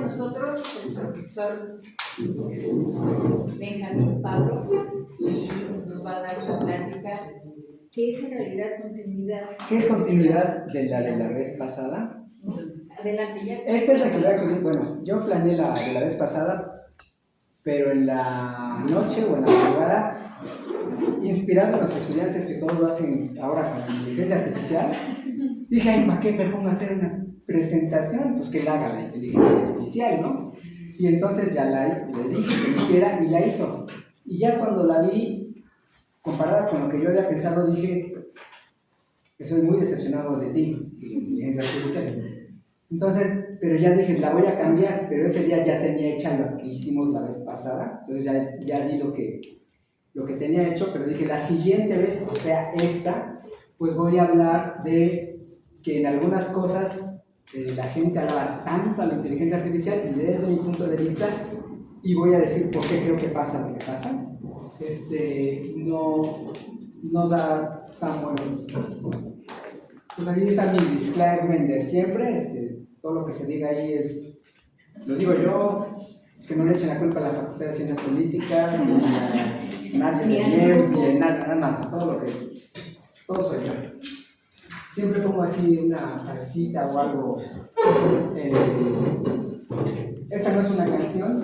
nosotros el profesor Benjamín Pablo y nos va a dar una plática que es en realidad continuidad. ¿Qué es continuidad de la vez pasada? Entonces, adelante ya. Esta es la que voy a cubrir. Bueno, yo planeé la de la vez pasada, pero en la noche o en la madrugada, inspirando a los estudiantes que todos lo hacen ahora con la inteligencia artificial, dije, ay, ¿para qué me pongo a hacer una presentación? Pues que la haga la inteligencia artificial, ¿no? Y entonces ya le dije que lo hiciera y la hizo. Y ya cuando la vi, comparada con lo que yo había pensado, dije que soy muy decepcionado de ti, de la inteligencia artificial. Entonces, pero ya dije, la voy a cambiar, pero ese día ya tenía hecha lo que hicimos la vez pasada, entonces ya di lo que tenía hecho, pero dije, la siguiente vez, o sea, esta, pues voy a hablar de que en algunas cosas la gente alaba tanto a la inteligencia artificial y desde mi punto de vista, y voy a decir por qué creo que pasa lo que pasa, no da tan buenos resultados. Pues ahí está mi disclaimer de siempre, todo lo que se diga ahí lo digo yo, que no le echen la culpa a la Facultad de Ciencias Políticas, ni a nadie de IEMS, ni de nada más, todo soy yo. Siempre pongo así una parecita o algo. Esta no es una canción,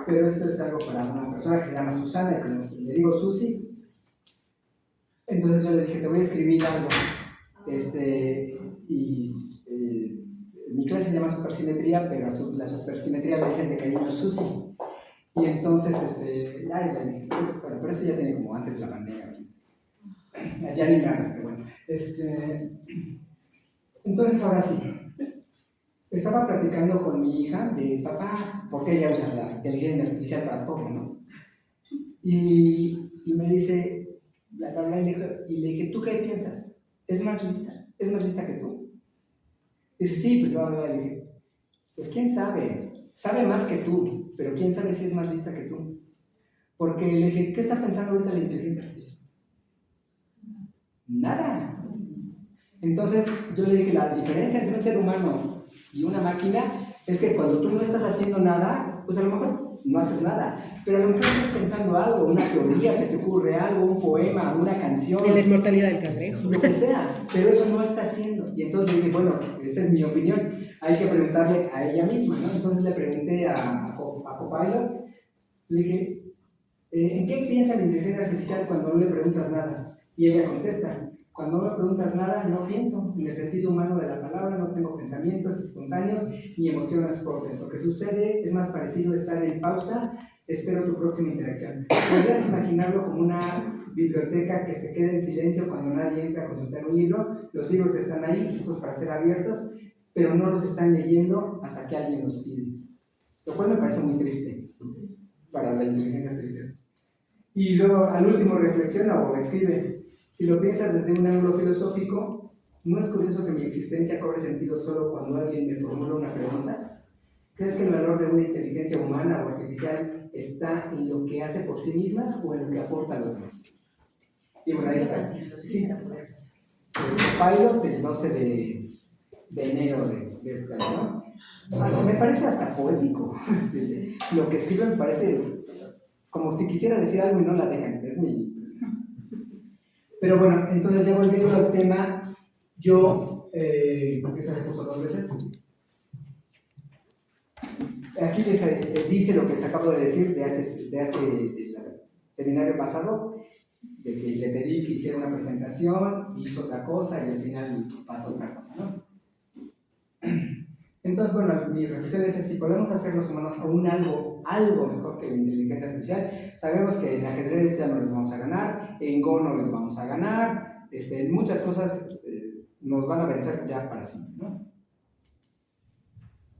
pero esto es algo para una persona que se llama Susana, que le digo Susi. Entonces yo le dije, te voy a escribir algo. Mi clase se llama supersimetría, pero a la supersimetría le dicen de cariño Susi. Y entonces, por eso ya tenía como antes de la pandemia. Ya ni nada, pero bueno. Entonces, ahora sí. Estaba platicando con mi hija de papá, porque ella usa la inteligencia artificial para todo, ¿no? Y me dice, y le dije, ¿tú qué piensas? ¿Es más lista que tú? Dice, sí, pues le dije, pues quién sabe más que tú, pero quién sabe si es más lista que tú. Porque le dije, ¿qué está pensando ahorita la inteligencia artificial? Nada. Entonces yo le dije, la diferencia entre un ser humano y una máquina es que cuando tú no estás haciendo nada, pues a lo mejor no haces nada, pero a lo mejor estás pensando algo, una teoría, se te ocurre algo, un poema, una canción. La inmortalidad del cangrejo. Lo que sea, pero eso no está haciendo. Y entonces le dije, bueno, esta es mi opinión, hay que preguntarle a ella misma, ¿no? Entonces le pregunté a Copilot, le dije, ¿en qué piensa la inteligencia artificial cuando no le preguntas nada? Y ella contesta, cuando no me preguntas nada, no pienso. En el sentido humano de la palabra, no tengo pensamientos espontáneos ni emociones propias. Lo que sucede es más parecido a estar en pausa, espero tu próxima interacción. ¿Podrías imaginarlo como una biblioteca que se queda en silencio cuando nadie entra a consultar un libro? Los libros están ahí, listos para ser abiertos, pero no los están leyendo hasta que alguien los pide. Lo cual me parece muy triste para la inteligencia artificial. Y luego, al último, reflexiona o escribe. Si lo piensas desde un ángulo filosófico, ¿no es curioso que mi existencia cobre sentido solo cuando alguien me formula una pregunta? ¿Crees que el valor de una inteligencia humana o artificial está en lo que hace por sí misma o en lo que aporta a los demás? Y bueno, ahí está. Sí. El pilot del 12 de enero de este año. Me parece hasta poético. Lo que escribe me parece como si quisiera decir algo y no la dejan. Es mi impresión. Pero bueno, entonces ya volviendo al tema, yo, porque se puso 2 veces, aquí dice lo que les acabo de decir del seminario pasado, de que le pedí que hiciera una presentación, hizo otra cosa y al final pasó otra cosa, ¿no? Entonces, bueno, mi reflexión es si podemos hacer los humanos aún algo mejor que la inteligencia artificial. Sabemos que en ajedrez ya no les vamos a ganar, en Go no les vamos a ganar, en muchas cosas nos van a vencer ya para siempre, ¿no?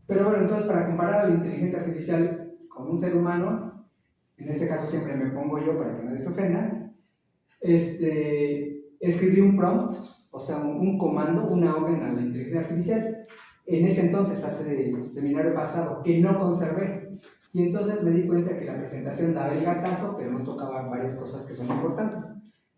Pero bueno, entonces para comparar a la inteligencia artificial con un ser humano, en este caso siempre me pongo yo para que nadie se ofenda, escribí un prompt, o sea, un comando, una orden a la inteligencia artificial. En ese entonces, hace el seminario pasado, que no conservé. Y entonces me di cuenta que la presentación daba el gatazo, pero no tocaba varias cosas que son importantes.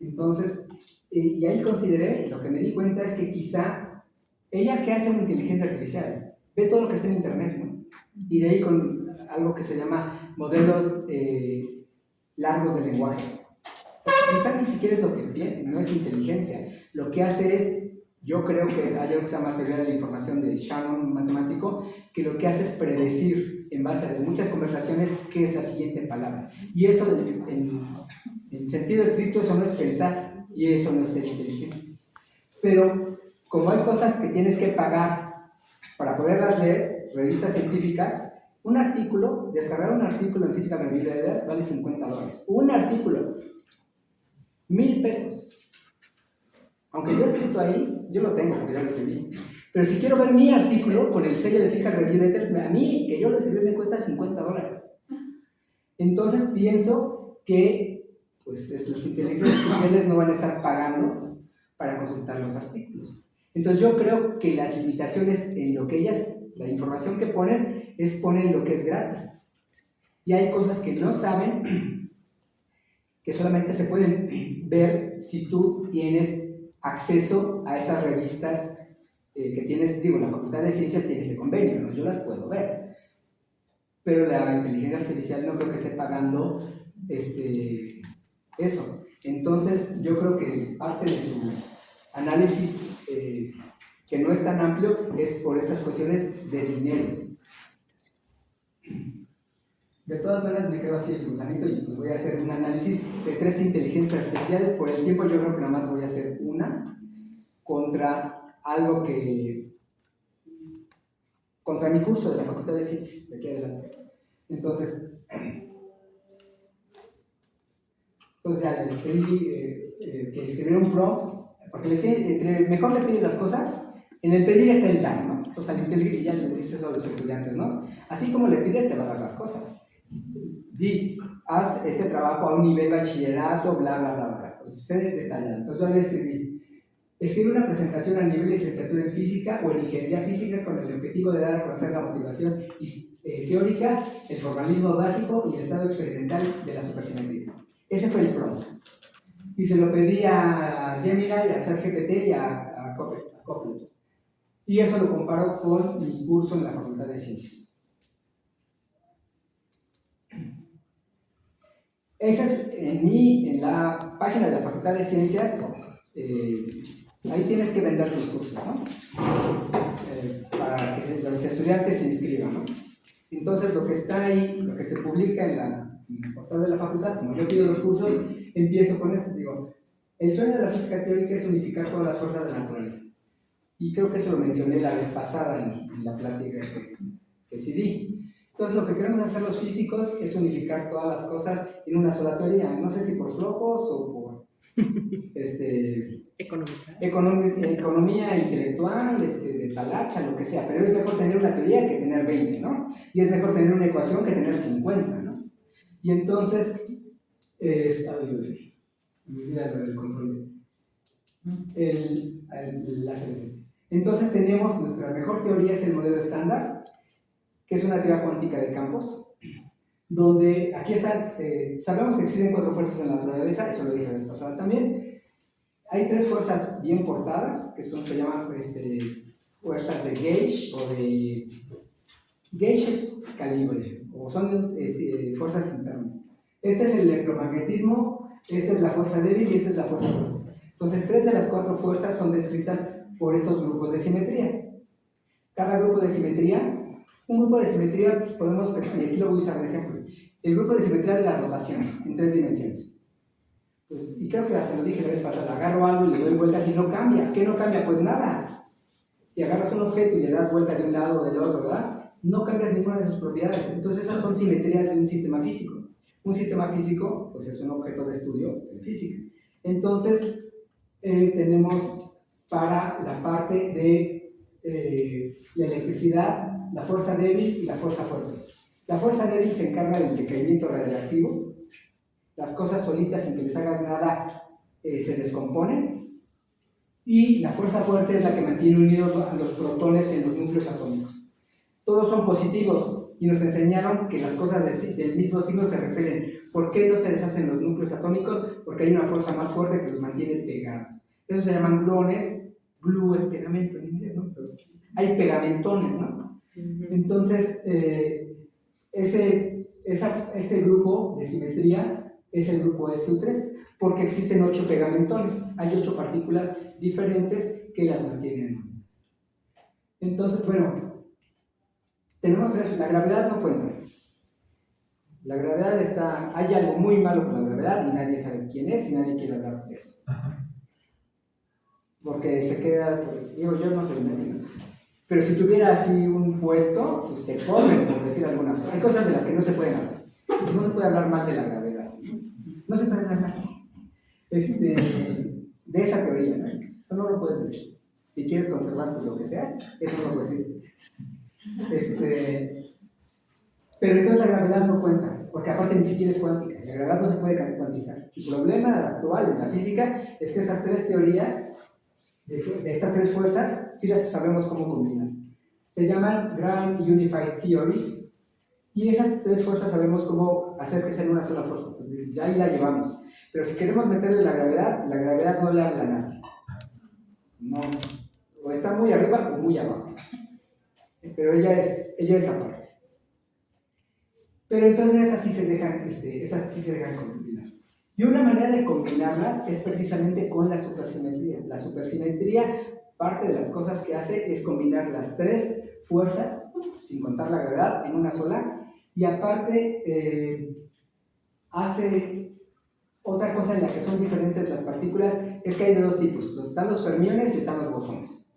Entonces, y ahí consideré, lo que me di cuenta es que quizá, ¿ella qué hace una inteligencia artificial? ve todo lo que está en internet, ¿no? Y de ahí con algo que se llama modelos largos de lenguaje. Quizá ni siquiera es lo que piensa, no es inteligencia. Lo que hace es, yo creo que hay algo que se llama teoría de la información de Shannon, un matemático, que lo que hace es predecir en base a muchas conversaciones qué es la siguiente palabra. Y eso, en sentido estricto, eso no es pensar y eso no es ser inteligente. Pero como hay cosas que tienes que pagar para poderlas leer, revistas científicas, un artículo, descargar un artículo en Physical Review Letters vale $50. Un artículo, $1,000. Aunque yo he escrito ahí, yo lo tengo porque yo lo escribí. Pero si quiero ver mi artículo con el sello de Physical Review Letters, a mí, que yo lo escribí, me cuesta $50. Entonces pienso que pues, las inteligencias artificiales no van a estar pagando para consultar los artículos. Entonces yo creo que las limitaciones en lo que ellas, la información que ponen, es ponen lo que es gratis. Y hay cosas que no saben, que solamente se pueden ver si tú tienes acceso a esas revistas que tienes, digo, la Facultad de Ciencias tiene ese convenio, ¿no? Yo las puedo ver. Pero la inteligencia artificial no creo que esté pagando eso. Entonces yo creo que parte de su análisis que no es tan amplio es por estas cuestiones de dinero. De todas maneras me quedo así el gusanito y pues voy a hacer un análisis de 3 inteligencias artificiales. Por el tiempo yo creo que nada más voy a hacer una contra algo que... contra mi curso de la Facultad de Ciencias, de aquí adelante. Entonces ya les pedí que escribiera un prompt, porque entre mejor le pides las cosas, en el pedir está el dar, ¿no? Entonces ya les dice eso a los estudiantes, ¿no? Así como le pides, te va a dar las cosas. Haz este trabajo a un nivel bachillerato, bla, bla, bla, bla. Entonces, sé detallado. Entonces yo le escribí una presentación a nivel de licenciatura en física o en ingeniería física con el objetivo de dar a conocer la motivación teórica, el formalismo básico y el estado experimental de la supersimetría. Ese fue el prompt. Y se lo pedí a Gemini, a ChatGPT y a Copilot. Y eso lo comparo con mi curso en la Facultad de Ciencias. Esa es en la página de la Facultad de Ciencias, ahí tienes que vender tus cursos, ¿no? Para que los estudiantes se inscriban, ¿no? Entonces lo que está ahí, lo que se publica en el portal de la facultad, como yo pido los cursos, empiezo con esto, digo, el sueño de la física teórica es unificar todas las fuerzas de la naturaleza. Y creo que eso lo mencioné la vez pasada en la plática que sí di. Entonces lo que queremos hacer los físicos es unificar todas las cosas en una sola teoría, no sé si por flojos o por economía intelectual, de talacha, lo que sea, pero es mejor tener una teoría que tener 20, ¿no? Y es mejor tener una ecuación que tener 50, ¿no? Y entonces, me olvida el control. El láser es este. Entonces tenemos nuestra mejor teoría, es el modelo estándar, que es una teoría cuántica de campos, donde aquí están, sabemos que existen 4 fuerzas en la naturaleza, eso lo dije la vez pasada también. Hay 3 fuerzas bien portadas, que se llaman fuerzas de gauge o de gauges calibre, o son fuerzas internas. Este es el electromagnetismo, esta es la fuerza débil y esta es la fuerza fuerte. Entonces 3 de las 4 fuerzas son descritas por estos grupos de simetría. Cada grupo de simetría, un grupo de simetría, podemos ver, y aquí lo voy a usar de ejemplo, el grupo de simetría de las rotaciones en 3 dimensiones. Pues, y creo que hasta lo dije la vez pasada, agarro algo y le doy vueltas y no cambia. ¿Qué no cambia? Pues nada. Si agarras un objeto y le das vuelta de un lado o del otro, ¿verdad? No cambias ninguna de sus propiedades. Entonces esas son simetrías de un sistema físico. Un sistema físico, pues es un objeto de estudio en física. Entonces, tenemos para la parte de la electricidad, la fuerza débil y la fuerza fuerte. La fuerza débil se encarga del decaimiento radiactivo. Las cosas solitas, sin que les hagas nada, se descomponen. Y la fuerza fuerte es la que mantiene unidos a los protones en los núcleos atómicos. Todos son positivos y nos enseñaron que las cosas del mismo signo se repelen. ¿Por qué no se deshacen los núcleos atómicos? Porque hay una fuerza más fuerte que los mantiene pegados. Eso se llaman gluones, glue es pegamento en inglés, ¿no? Entonces, hay pegamentones, ¿no? Entonces, ese grupo de simetría es el grupo SU3, porque existen 8 pegamentones. Hay 8 partículas diferentes que las mantienen unidas. Entonces, bueno, tenemos 3. La gravedad no cuenta. La gravedad está... Hay algo muy malo con la gravedad y nadie sabe quién es y nadie quiere hablar de eso. Porque se queda... Digo, yo no te lo entiendo. Pero si tuviera así un puesto, pues te corren por decir algunas cosas. Hay cosas de las que no se pueden hablar. No se puede hablar mal de la gravedad. No se puede hablar mal de esa teoría, ¿no? Eso no lo puedes decir. Si quieres conservar pues, lo que sea, eso no lo puedes decir. Pero entonces la gravedad no cuenta, porque aparte ni siquiera es cuántica. La gravedad no se puede cuantizar. El problema actual en la física es que esas 3 teorías, de estas 3 fuerzas, sí las sabemos cómo combinar. Se llaman Grand Unified Theories, y esas 3 fuerzas sabemos cómo hacer que sean una sola fuerza. Entonces ya ahí la llevamos. Pero si queremos meterle la gravedad no le habla a nadie. No, o está muy arriba o muy abajo. Pero ella es aparte. Pero entonces esas sí se dejan combinar. Y una manera de combinarlas es precisamente con la supersimetría. La supersimetría, parte de las cosas que hace es combinar las 3 fuerzas, sin contar la gravedad, en una sola. Y aparte hace otra cosa en la que son diferentes las partículas, es que hay de 2 tipos. Están los fermiones y están los bosones.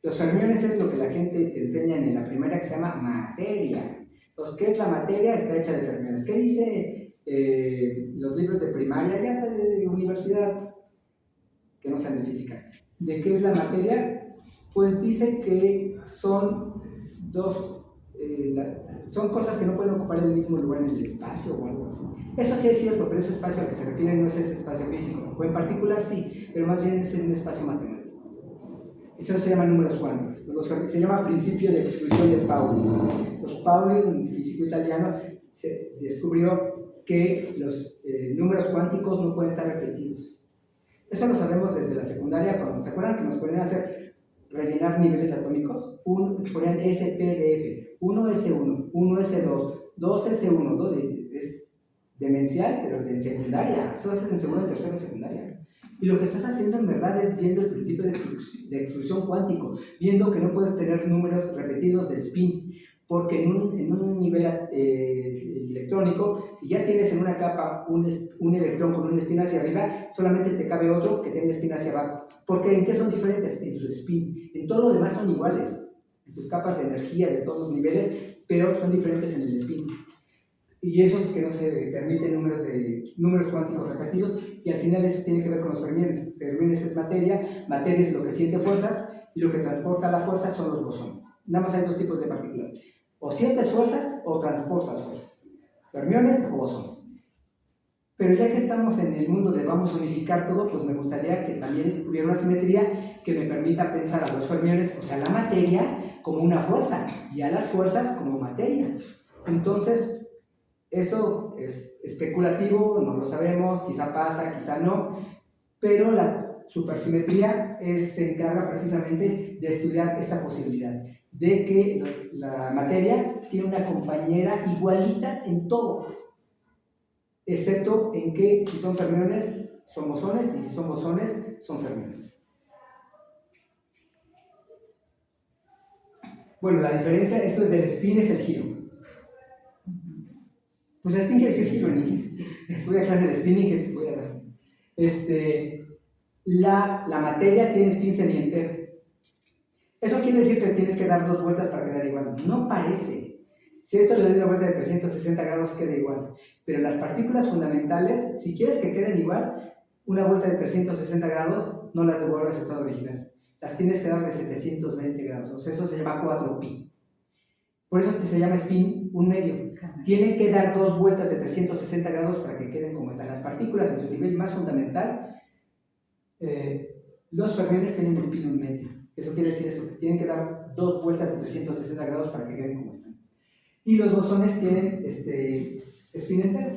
Los fermiones es lo que la gente te enseña en la primaria, que se llama materia. Entonces, ¿qué es la materia? Está hecha de fermiones. ¿Qué dice los libros de primaria, ya hasta de universidad, que no sean de física? ¿De qué es la materia? Pues dice que son son cosas que no pueden ocupar el mismo lugar en el espacio o algo así. Eso sí es cierto, pero ese espacio al que se refiere no es ese espacio físico, o en particular sí, pero más bien es un espacio matemático. Eso se llama números cuánticos. Se llama principio de exclusión de Pauli. Entonces, Pauli, un físico italiano, se descubrió que los números cuánticos no pueden estar repetidos. Eso lo sabemos desde la secundaria, cuando se acuerdan que nos ponían a rellenar niveles atómicos. Ponían SPDF, 1S1, 1S2, 2S1, 2, es demencial, pero en secundaria. Eso es en segundo y tercero de secundaria. Y lo que estás haciendo en verdad es viendo el principio de exclusión cuántico, viendo que no puedes tener números repetidos de spin, porque en un nivel electrónico, si ya tienes en una capa un electrón con un spin hacia arriba, solamente te cabe otro que tenga spin hacia abajo. ¿Por qué? ¿En qué son diferentes? En su spin. En todo lo demás son iguales, en sus capas de energía de todos los niveles, pero son diferentes en el spin. Y eso es que no se permiten números cuánticos repetidos, y al final eso tiene que ver con los fermiones. Fermiones es materia es lo que siente fuerzas, y lo que transporta la fuerza son los bosones. Nada más hay 2 tipos de partículas: o sientes fuerzas o transportas fuerzas, fermiones o bosones. Pero ya que estamos en el mundo de vamos a unificar todo, pues me gustaría que también hubiera una simetría que me permita pensar a los fermiones, o sea, la materia, como una fuerza, y a las fuerzas como materia. Entonces, eso es especulativo, no lo sabemos, quizá pasa, quizá no, pero la supersimetría se encarga precisamente de estudiar esta posibilidad de que la materia tiene una compañera igualita en todo, excepto en que si son fermiones son bosones y si son bosones son fermiones. Bueno, la diferencia, esto del spin es el giro. Pues spin quiere decir giro en inglés. Voy a clase de spinning, voy a dar. La materia tiene spin semientero. Eso quiere decir que tienes que dar 2 vueltas para quedar igual. No parece. Si esto le doy una vuelta de 360 grados, queda igual. Pero las partículas fundamentales, si quieres que queden igual, una vuelta de 360 grados no las devuelves a estado original. Las tienes que dar de 720 grados. O sea, eso se llama 4pi. Por eso se llama spin 1/2. Tienen que dar 2 vueltas de 360 grados para que queden como están. Las partículas en su nivel más fundamental, los fermiones tienen spin 1/2. Eso quiere decir eso, que tienen que dar 2 vueltas de 360 grados para que queden como están. Y los bosones tienen spin entero.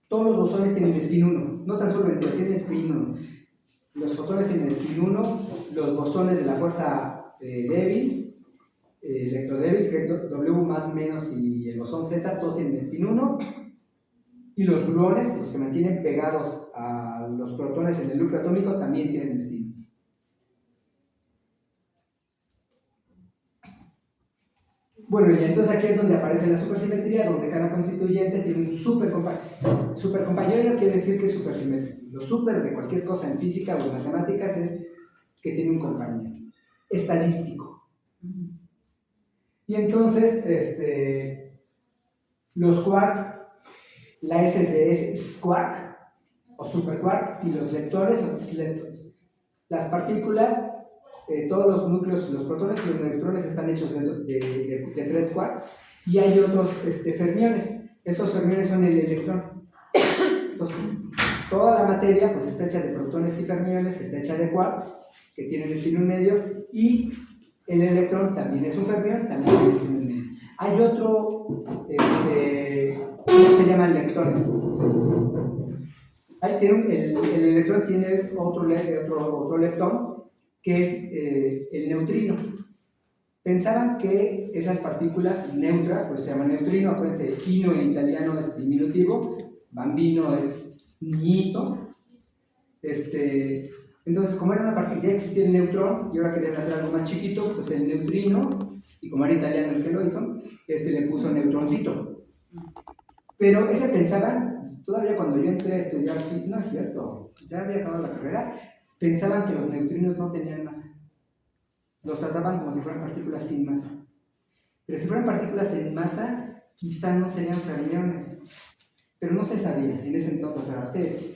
Todos los bosones tienen spin 1, no tan solo entero, tienen spin 1. Los fotones tienen spin 1, los bosones de la fuerza débil electrodébil, que es W más menos y el bosón Z, todos tienen spin 1. Y los gluones, los que mantienen pegados a los protones en el núcleo atómico, también tienen spin. Bueno, y entonces aquí es donde aparece la supersimetría, donde cada constituyente tiene un supercompañero. Supercompañero quiere decir que es supersimétrico. Lo super de cualquier cosa en física o en matemáticas es que tiene un compañero. Estadístico. Y entonces, los quarks, la S es quark o superquark, y los leptones son leptons. Las partículas, todos los núcleos, los protones y los neutrones están hechos de 3 quarks, y hay otros fermiones. Esos fermiones son el electrón. Entonces, toda la materia pues está hecha de protones y fermiones, que está hecha de quarks, que tienen spin 1 medio, y el electrón también es un fermión, también tiene spin 1 medio. Hay otro, ¿cómo se llaman leptones? El electrón tiene otro leptón, que es el neutrino. Pensaban que esas partículas neutras, pues se llaman neutrino, acuérdense, chino en italiano es diminutivo, bambino es niñito. Entonces, como era una partícula, ya existía el neutrón y ahora querían hacer algo más chiquito, pues el neutrino, y como era italiano el que lo hizo, le puso neutroncito. Pero ese pensaban, todavía cuando yo entré a estudiar física, no es cierto, ya había acabado la carrera, pensaban que los neutrinos no tenían masa. Los trataban como si fueran partículas sin masa. Pero si fueran partículas sin masa, quizá no serían fermiones. Pero no se sabía, en ese entonces, o sea, hace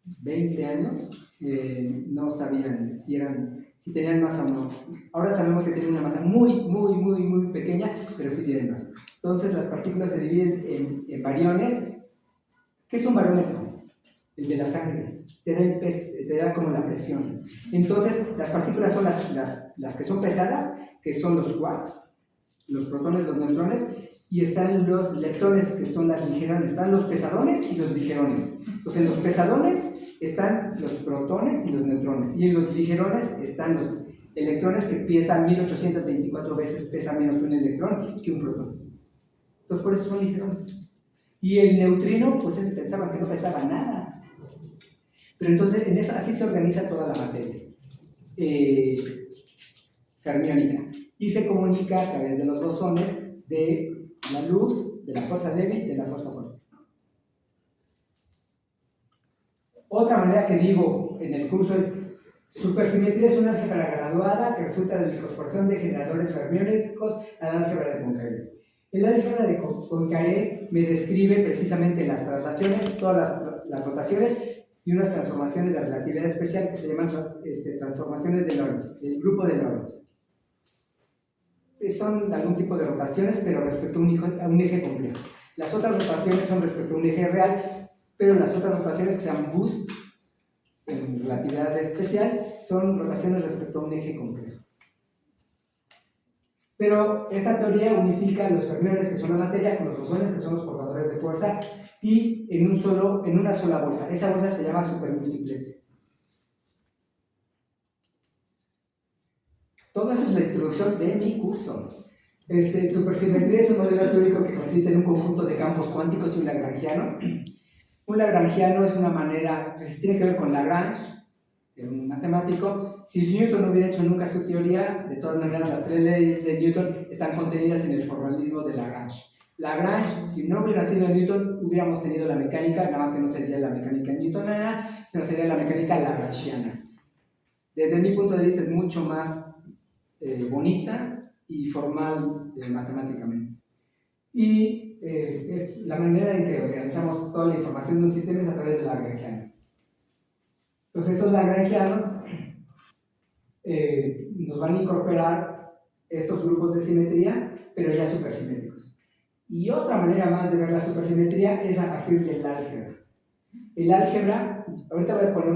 20 años, no sabían si tenían masa o no. Ahora sabemos que tienen una masa muy pequeña, pero sí tienen masa. Entonces las partículas se dividen en bariones. ¿Qué es un barómetro? El de la sangre. Te da como la presión. Entonces las partículas son las que son pesadas, que son los quarks, los protones, los neutrones, y están los leptones, que son las ligerones. Están los pesadones y los ligerones. Entonces en los pesadones están los protones y los neutrones, y en los ligerones están los electrones, que pesan 1824 veces, pesa menos un electrón que un protón. Entonces por eso son ligerones. Y el neutrino, pues pensaban que no pesaba nada. Pero entonces así se organiza toda la materia fermiónica, y se comunica a través de los bosones de la luz, de la fuerza débil y de la fuerza fuerte. Otra manera que digo en el curso es: supersimetría es una álgebra graduada que resulta de la incorporación de generadores fermiónicos a la álgebra de Poincaré. El álgebra de Poincaré me describe precisamente las traslaciones, todas las rotaciones y unas transformaciones de relatividad especial que se llaman transformaciones de Lorentz, del grupo de Lorentz. Son algún tipo de rotaciones, pero respecto a un eje complejo. Las otras rotaciones son respecto a un eje real, pero las otras rotaciones, que se llaman boost en relatividad especial, son rotaciones respecto a un eje complejo. Pero esta teoría unifica los fermiones, que son la materia, con los bosones, que son los portadores de fuerza, y en una sola bolsa. Esa bolsa se llama supermultiplex. Todo eso es la introducción de mi curso. Supersimetría es un modelo teórico que consiste en un conjunto de campos cuánticos y un lagrangiano. Un lagrangiano es una manera, pues tiene que ver con Lagrange, un matemático. Si Newton no hubiera hecho nunca su teoría, de todas maneras las 3 leyes de Newton están contenidas en el formalismo de Lagrange. Lagrange, si no hubiera sido Newton, hubiéramos tenido la mecánica, nada más que no sería la mecánica newtoniana, sino sería la mecánica lagrangiana. Desde mi punto de vista es mucho más bonita y formal matemáticamente. Y es la manera en que organizamos toda la información de un sistema es a través del lagrangiano. Entonces estos lagrangianos nos van a incorporar estos grupos de simetría, pero ya supersimétricos. Y otra manera más de ver la supersimetría es a partir del álgebra. El álgebra, ahorita voy a poner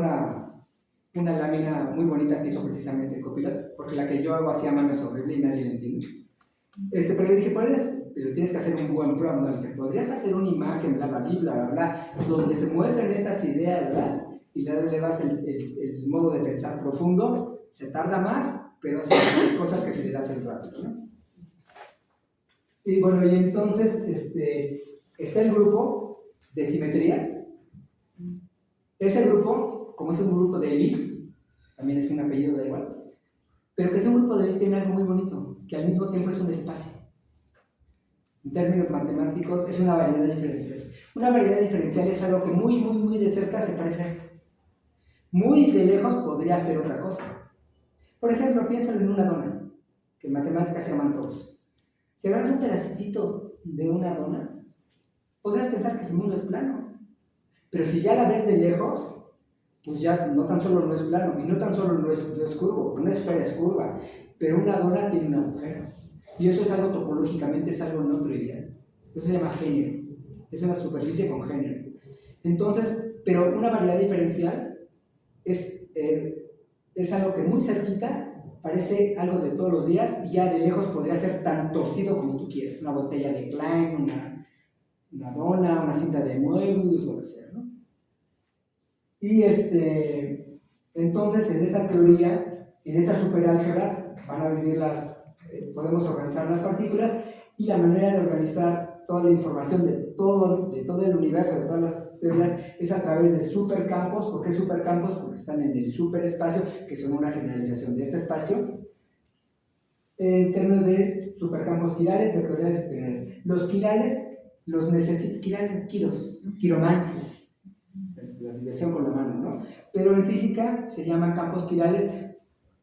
una lámina muy bonita que hizo precisamente el Copilot, porque la que yo hago así a mano es horrible y nadie la entiende. Pero le dije, pero tienes que hacer un buen prompt, ¿no? Le dije, ¿podrías hacer una imagen, bla, bla, bla, bla, bla, donde se muestren estas ideas, ¿verdad? Y le das el modo de pensar profundo, se tarda más, pero hace las cosas que se le da hacer rápido, ¿no? Y bueno, y entonces está el grupo de simetrías. Ese grupo, como es un grupo de Lie, también es un apellido, da igual, pero que es un grupo de Lie, tiene algo muy bonito, que al mismo tiempo es un espacio. En términos matemáticos, es una variedad diferencial. Una variedad diferencial es algo que muy, muy, muy de cerca se parece a esto. Muy de lejos podría ser otra cosa. Por ejemplo, piénsalo en una dona, que en matemáticas se llaman todos. Si agarras un pedacito de una dona, podrías pensar que el mundo es plano. Pero si ya la ves de lejos, pues ya no tan solo no es plano, y no tan solo no es curvo, una esfera es curva, pero una dona tiene un agujero. Y eso es algo topológicamente, es algo no trivial. Eso se llama género. Es una superficie con género. Entonces, pero una variedad diferencial es algo que muy cerquita parece algo de todos los días y ya de lejos podría ser tan torcido como tú quieras. Una botella de Klein, una dona, una cinta de Moebius, lo que sea, ¿no? Y entonces en esta teoría, en estas superálgebras, van a vivir podemos organizar las partículas y la manera de organizar toda la información de todo el universo, de todas las teorías, es a través de supercampos. ¿Por qué supercampos? Porque están en el superespacio, que son una generalización de este espacio, en términos de supercampos quirales, vectoriales y quirales. Los quirales los necesitan quiromancia, la diversión con la mano, ¿no? Pero en física se llaman campos quirales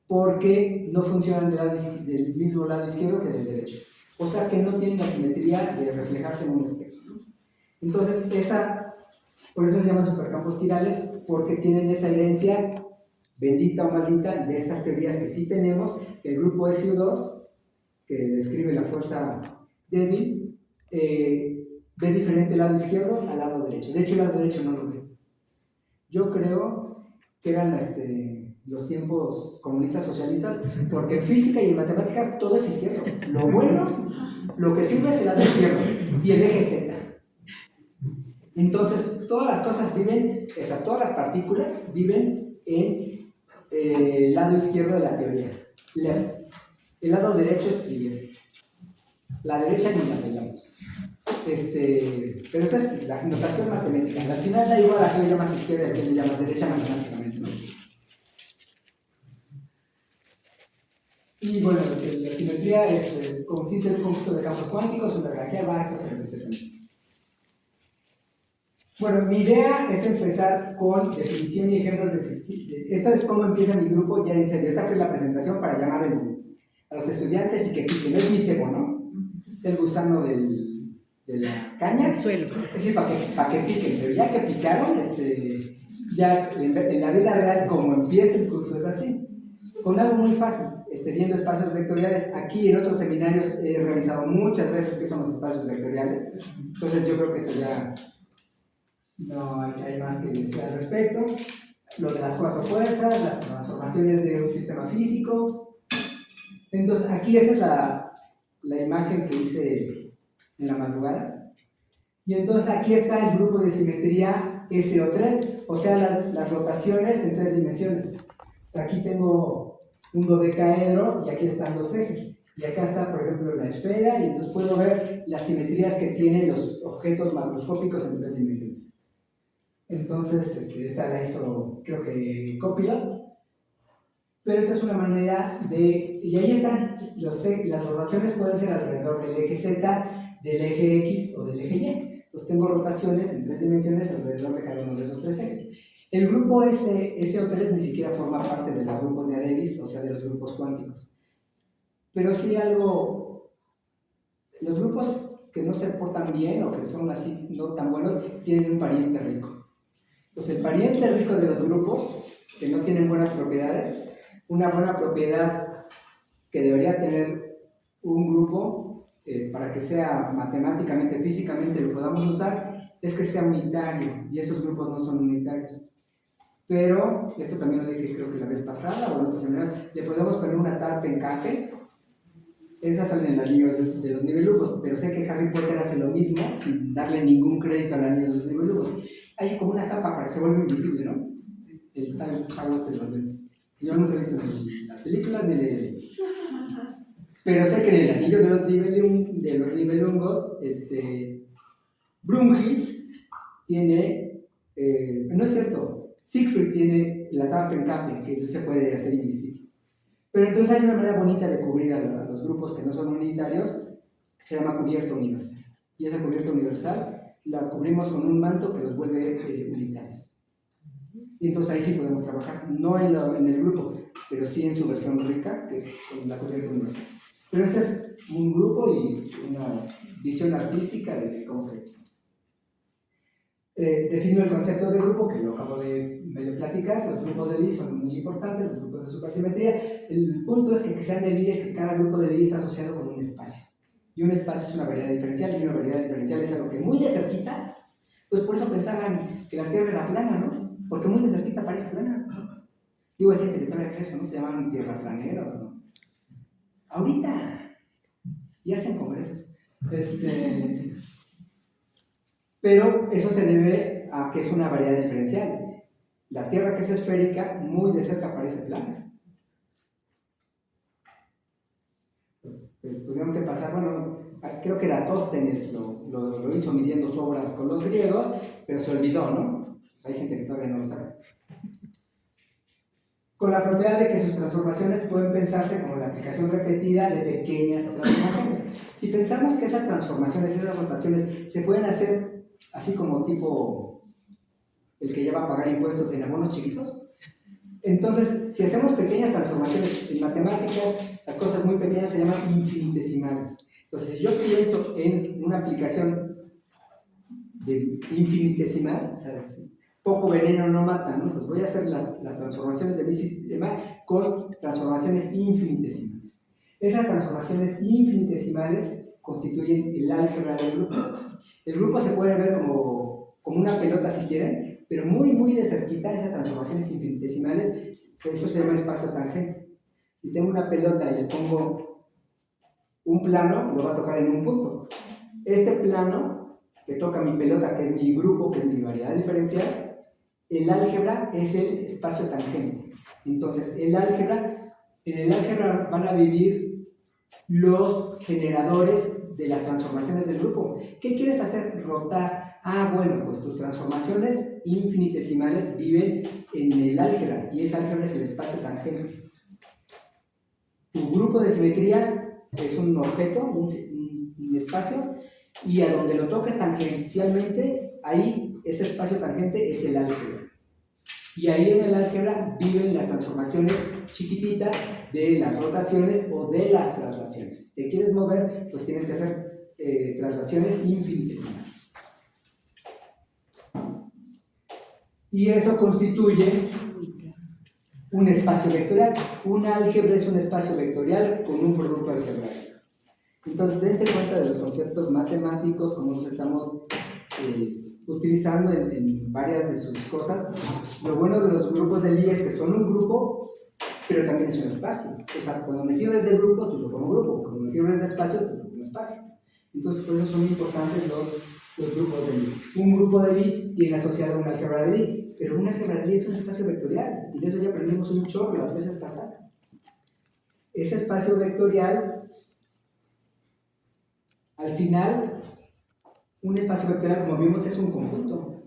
porque no funcionan del mismo lado izquierdo que del derecho. O sea que no tienen la simetría de reflejarse en un espejo, ¿no? Entonces, por eso se llaman supercampos quirales, porque tienen esa herencia, bendita o maldita, de estas teorías que sí tenemos. El grupo SU2, que describe la fuerza débil, ve diferente el lado izquierdo al lado derecho. De hecho, el lado derecho no lo ve. Yo creo que eran los tiempos comunistas socialistas, porque en física y en matemáticas todo es izquierdo. Lo bueno, lo que sirve es el lado izquierdo y el eje Z. Entonces, todas las cosas todas las partículas viven en el lado izquierdo de la teoría, left. El lado derecho es trivial. La derecha ni la peleamos. Pero esa es la notación matemática. Al final da igual a qué le llamas izquierda y a qué le llamas derecha matemáticamente, ¿no? Y bueno, la simetría consiste en un conjunto de campos cuánticos, una granjeada, etc. Bueno, mi idea es empezar con definición y ejemplos esto es cómo empieza mi grupo ya en serio. Esta fue la presentación para llamar a los estudiantes y que piquen. No es mi cebo, ¿no? Es el gusano de la caña. El suelo. Es decir, para que piquen. Pero ya que picaron, ya en la vida real, como empieza el curso, es así. Con algo muy fácil. Viendo espacios vectoriales. Aquí en otros seminarios he revisado muchas veces qué son los espacios vectoriales. Entonces yo creo que eso ya no hay más que decir al respecto. Lo de las cuatro fuerzas, las transformaciones de un sistema físico. Entonces aquí esta es la imagen que hice en la madrugada. Y entonces aquí está el grupo de simetría SO3, o sea las rotaciones en 3 dimensiones. O sea, aquí tengo un dodecaedro y aquí están los ejes. Y acá está, por ejemplo, la esfera, y entonces puedo ver las simetrías que tienen los objetos macroscópicos en 3 dimensiones. Entonces, esta la hizo, creo que Copilot. Pero esta es una manera y ahí están, las rotaciones pueden ser alrededor del eje Z, del eje X o del eje Y. Entonces tengo rotaciones en 3 dimensiones alrededor de cada uno de esos 3 ejes. El grupo SO3 ni siquiera forma parte de los grupos de Adebis, o sea, de los grupos cuánticos. Pero sí los grupos que no se portan bien o que son así no tan buenos, tienen un pariente rico. Entonces el pariente rico de los grupos que no tienen buenas propiedades, una buena propiedad que debería tener un grupo para que sea matemáticamente, físicamente lo podamos usar, es que sea unitario, y esos grupos no son unitarios. Pero, esto también lo dije creo que la vez pasada, o en otras semanas, le podemos poner una tarpe encaje. Esas salen en las líneas de los nivelujos, pero sé que Harry Potter hace lo mismo sin darle ningún crédito a la línea de los nivelujos. Hay como una tapa para que se vuelva invisible, ¿no? El tal chavo de los lentes. Yo nunca he visto ni las películas ni le... Pero sé que en el anillo de los nivelujos hongos, Brunhild tiene, no es cierto, Siegfried tiene la Tarpenkappe, que él se puede hacer invisible. Pero entonces hay una manera bonita de cubrir a los grupos que no son unitarios, que se llama cubierta universal. Y esa cubierta universal la cubrimos con un manto que los vuelve unitarios. Y entonces ahí sí podemos trabajar, no en el grupo, pero sí en su versión rica, que es con la cubierta universal. Pero este es un grupo y una visión artística de cómo se ve. Defino el concepto de grupo, que lo acabo de medio platicar. Los grupos de Lie son muy importantes, los grupos de supersimetría. El punto es que sean de Lie es que cada grupo de Lie está asociado con un espacio. Y un espacio es una variedad diferencial, y una variedad diferencial es algo que muy de cerquita, pues por eso pensaban que la Tierra era plana, ¿no? Porque muy de cerquita parece plana. Digo, hay gente que todavía cree eso, ¿no? Se llaman tierraplaneros, ¿no? Ahorita, y hacen congresos. Pero eso se debe a que es una variedad diferencial. La Tierra, que es esférica, muy de cerca parece plana. Tuvieron que pasar, bueno, creo que Eratóstenes lo hizo midiendo su obras con los griegos, pero se olvidó, ¿no? Pues hay gente que todavía no lo sabe. Con la propiedad de que sus transformaciones pueden pensarse como la aplicación repetida de pequeñas transformaciones. Si pensamos que esas transformaciones, esas rotaciones, se pueden hacer así como tipo el que ya va a pagar impuestos en abonos chiquitos, entonces, si hacemos pequeñas transformaciones en matemáticas, las cosas muy pequeñas se llaman infinitesimales. Entonces, si yo pienso en una aplicación de infinitesimal, o sea, poco veneno no mata, ¿no? Entonces voy a hacer las transformaciones de mi sistema con transformaciones infinitesimales. Esas transformaciones infinitesimales constituyen el álgebra del grupo. El grupo se puede ver como una pelota si quieren, pero muy de cerquita, esas transformaciones infinitesimales, eso se llama espacio tangente. Si tengo una pelota y le pongo un plano, lo va a tocar en un punto. Este plano que toca mi pelota, que es mi grupo, que es mi variedad diferencial, el álgebra es el espacio tangente. Entonces, en el álgebra van a vivir los generadores de las transformaciones del grupo. ¿Qué quieres hacer? Rotar. Ah, bueno, pues tus transformaciones infinitesimales viven en el álgebra, y ese álgebra es el espacio tangente. Tu grupo de simetría es un objeto, un espacio, y a donde lo toques tangencialmente, ahí ese espacio tangente es el álgebra. Y ahí en el álgebra viven las transformaciones chiquititas de las rotaciones o de las traslaciones. Si te quieres mover, pues tienes que hacer traslaciones infinitesimales. Y eso constituye un espacio vectorial. Un álgebra es un espacio vectorial con un producto algebraico. Entonces, dense cuenta de los conceptos matemáticos, como los estamos utilizando en varias de sus cosas. Lo bueno de los grupos de Lie es que son un grupo, pero también es un espacio. O sea, cuando me sirves de grupo, tú lo como grupo. Cuando me sirves de espacio, tú lo como espacio. Entonces, por eso son importantes los grupos de Lie. Un grupo de Lie tiene asociado un álgebra de Lie, pero un álgebra de Lie es un espacio vectorial, y de eso ya aprendimos un chorro las veces pasadas. Ese espacio vectorial, al final, un espacio vectorial, como vimos, es un conjunto.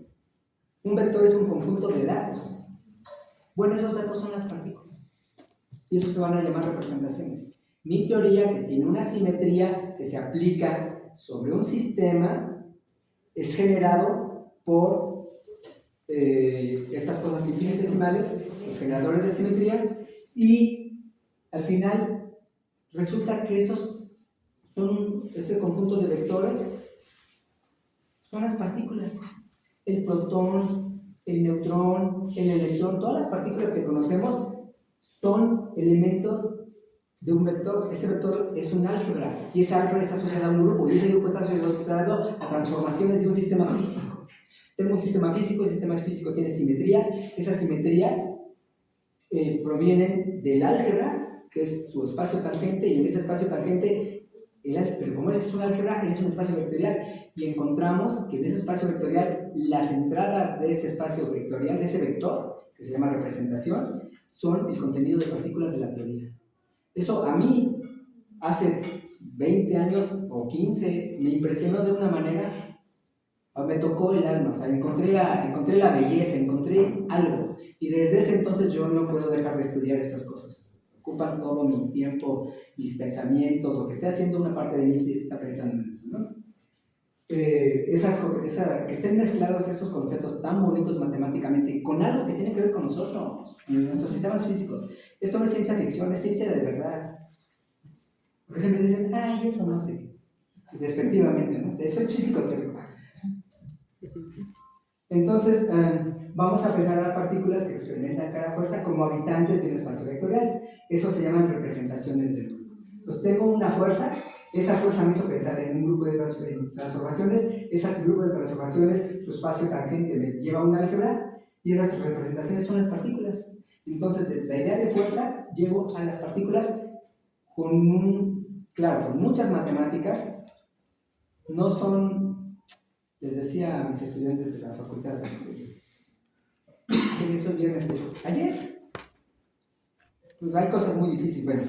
Un vector es un conjunto de datos. Bueno, esos datos son las partículas, y eso se van a llamar representaciones. Mi teoría, que tiene una simetría que se aplica sobre un sistema, es generado por estas cosas infinitesimales, los generadores de simetría, y al final resulta que ese conjunto de vectores son las partículas. El protón, el neutrón, el electrón, todas las partículas que conocemos son elementos de un vector. Ese vector es un álgebra, y ese álgebra está asociado a un grupo, y ese grupo está asociado a transformaciones de un sistema físico. Tengo un sistema físico, el sistema físico tiene simetrías. Esas simetrías provienen del álgebra, que es su espacio tangente, y en ese espacio tangente, pero como es un álgebra, es un espacio vectorial, y encontramos que en ese espacio vectorial, las entradas de ese espacio vectorial, de ese vector, que se llama representación, son el contenido de partículas de la teoría. Eso a mí, hace 20 años o 15 me impresionó de una manera, me tocó el alma, o sea, encontré la belleza, encontré algo. Y desde ese entonces yo no puedo dejar de estudiar esas cosas. Ocupan todo mi tiempo, mis pensamientos, lo que esté haciendo una parte de mí está pensando en eso, ¿no? Que estén mezclados esos conceptos tan bonitos matemáticamente con algo que tiene que ver con nosotros, con nuestros sistemas físicos. Esto no es ciencia ficción, es ciencia de verdad. Porque siempre dicen, ay, eso no sé, despectivamente, ¿no? Eso es físico teórico. Entonces, vamos a pensar a las partículas que experimentan cada fuerza como habitantes de un espacio vectorial. Eso se llaman representaciones del mundo. Entonces, tengo una fuerza, esa fuerza me hizo pensar en un grupo de transformaciones, ese grupo de transformaciones, su espacio tangente me lleva a un álgebra, y esas representaciones son las partículas. Entonces, de la idea de fuerza, llevo a las partículas claro, con muchas matemáticas, no son, les decía a mis estudiantes de la facultad, que eso viernes, ayer, pues hay cosas muy difíciles. Bueno,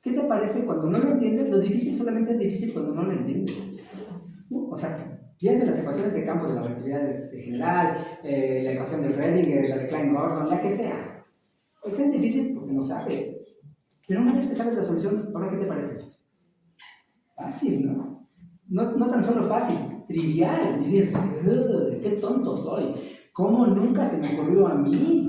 ¿qué te parece cuando no lo entiendes? Lo difícil solamente es difícil cuando no lo entiendes. O sea, piensa en las ecuaciones de campo de la relatividad de general, la ecuación de Schrödinger, la de Klein-Gordon, la que sea. Pues es difícil porque no sabes. Pero una vez que sabes la solución, ¿ahora qué te parece? Fácil, ¿no? No tan solo fácil, trivial. Y dices, qué tonto soy. ¿Cómo nunca se me ocurrió a mí?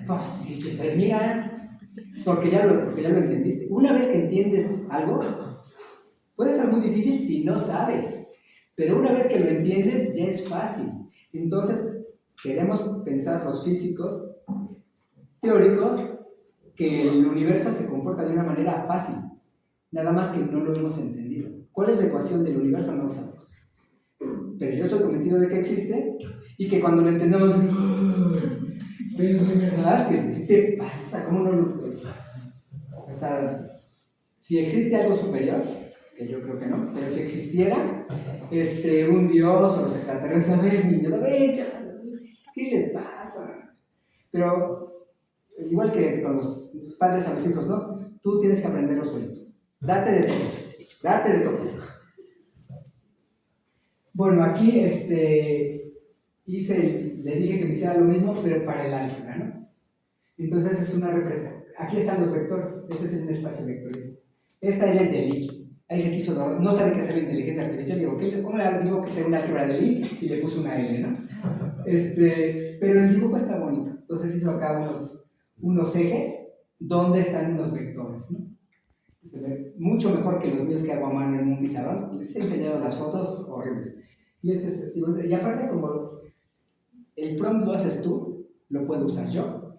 Pues sí, pues mira, porque ya lo entendiste. Una vez que entiendes algo, puede ser muy difícil si no sabes. Pero una vez que lo entiendes, ya es fácil. Entonces, queremos pensar los físicos teóricos que el universo se comporta de una manera fácil, nada más que no lo hemos entendido. ¿Cuál es la ecuación del universo? No lo sabemos. Pero yo estoy convencido de que existe y que cuando lo entendemos, pero de verdad, ¿qué te pasa? ¿Cómo no lo...? O sea, si existe algo superior, que yo creo que no, pero si existiera un dios o los extraterrestres, a ver, niños, a ver, ¿qué les pasa? Pero igual que con los padres a los hijos, ¿no? Tú tienes que aprenderlo solito. Date de toques. Bueno, aquí le dije que me hiciera lo mismo, pero para el álgebra, ¿no? Entonces es una representación. Aquí están los vectores, ese es un espacio vectorial. Esta L es de Lie. Ahí se quiso, no sabe qué hacer la inteligencia artificial. Digo, ¿cómo le digo que sea una álgebra de Lie? Y le puso una L, ¿no? Pero el dibujo está bonito. Entonces hizo acá unos ejes donde están unos vectores, ¿no? Se ve mucho mejor que los míos que hago a mano en un pizarrón. Les he enseñado las fotos horribles. Y aparte, como el prompt lo haces tú, lo puedo usar yo.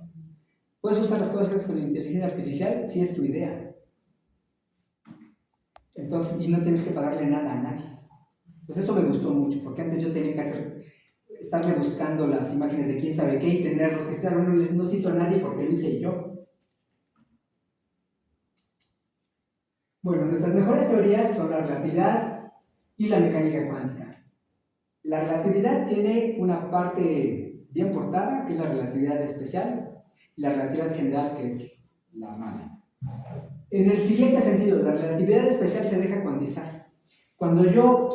Puedes usar las cosas con inteligencia artificial si es tu idea. Entonces, y no tienes que pagarle nada a nadie. Pues eso me gustó mucho, porque antes yo tenía que estarle buscando las imágenes de quién sabe qué y tenerlos, que no cito a nadie porque lo hice yo. Bueno, nuestras mejores teorías son la relatividad y la mecánica cuántica. La relatividad tiene una parte bien portada, que es la relatividad especial, y la relatividad general, que es la mala. En el siguiente sentido, la relatividad especial se deja cuantizar. Cuando yo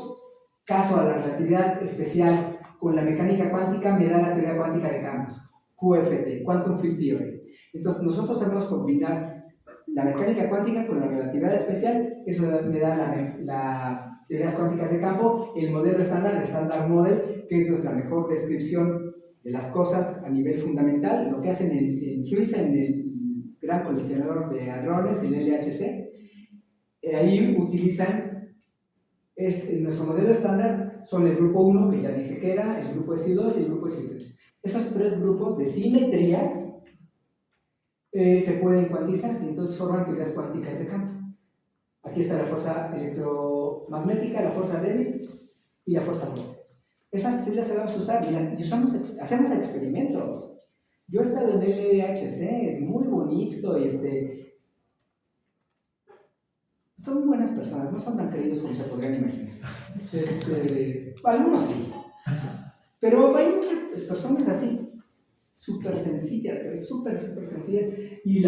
caso a la relatividad especial con la mecánica cuántica, me da la teoría cuántica de campos, QFT, Quantum Field Theory. Entonces, nosotros sabemos combinar la mecánica cuántica con la relatividad especial, eso me da las teorías cuánticas de campo, el modelo estándar, el Standard Model, que es nuestra mejor descripción de las cosas a nivel fundamental, lo que hacen en Suiza, en el Gran Colisionador de Hadrones, el LHC. Ahí utilizan nuestro modelo estándar, son el grupo 1, que ya dije que era, el grupo SI2 y el grupo SI3. Esos tres grupos de simetrías se pueden cuantizar y entonces forman teorías cuánticas de campo. Aquí está la fuerza electromagnética, la fuerza débil y la fuerza fuerte. Esas sí las sabemos usar y hacemos experimentos. Yo he estado en el LHC, es muy bonito y son buenas personas, no son tan queridos como se podrían imaginar. Algunos sí, pero hay muchas personas así, súper sencillas, súper sencillas. Y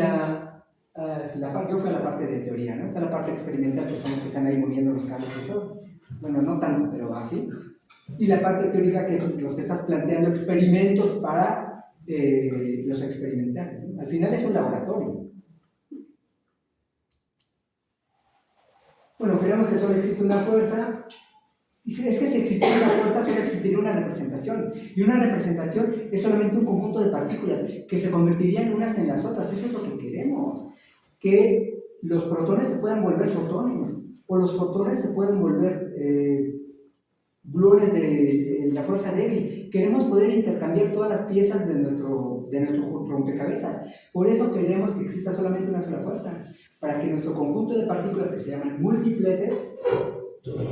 sí, yo fui a la parte de teoría, ¿no? Está la parte experimental, que son los que están ahí moviendo los cables y eso. Bueno, no tanto, pero así. Y la parte teórica, que es los que estás planteando experimentos para los experimentales, ¿no? Al final es un laboratorio. Bueno, queremos que solo existe una fuerza. Dice, es que si existiera una fuerza, solo existiría una representación. Y una representación es solamente un conjunto de partículas que se convertirían unas en las otras. Eso es lo que queremos. Que los protones se puedan volver fotones, o los fotones se pueden volver gluones de la fuerza débil. Queremos poder intercambiar todas las piezas de nuestro rompecabezas. Por eso queremos que exista solamente una sola fuerza, para que nuestro conjunto de partículas, que se llaman múltipletes,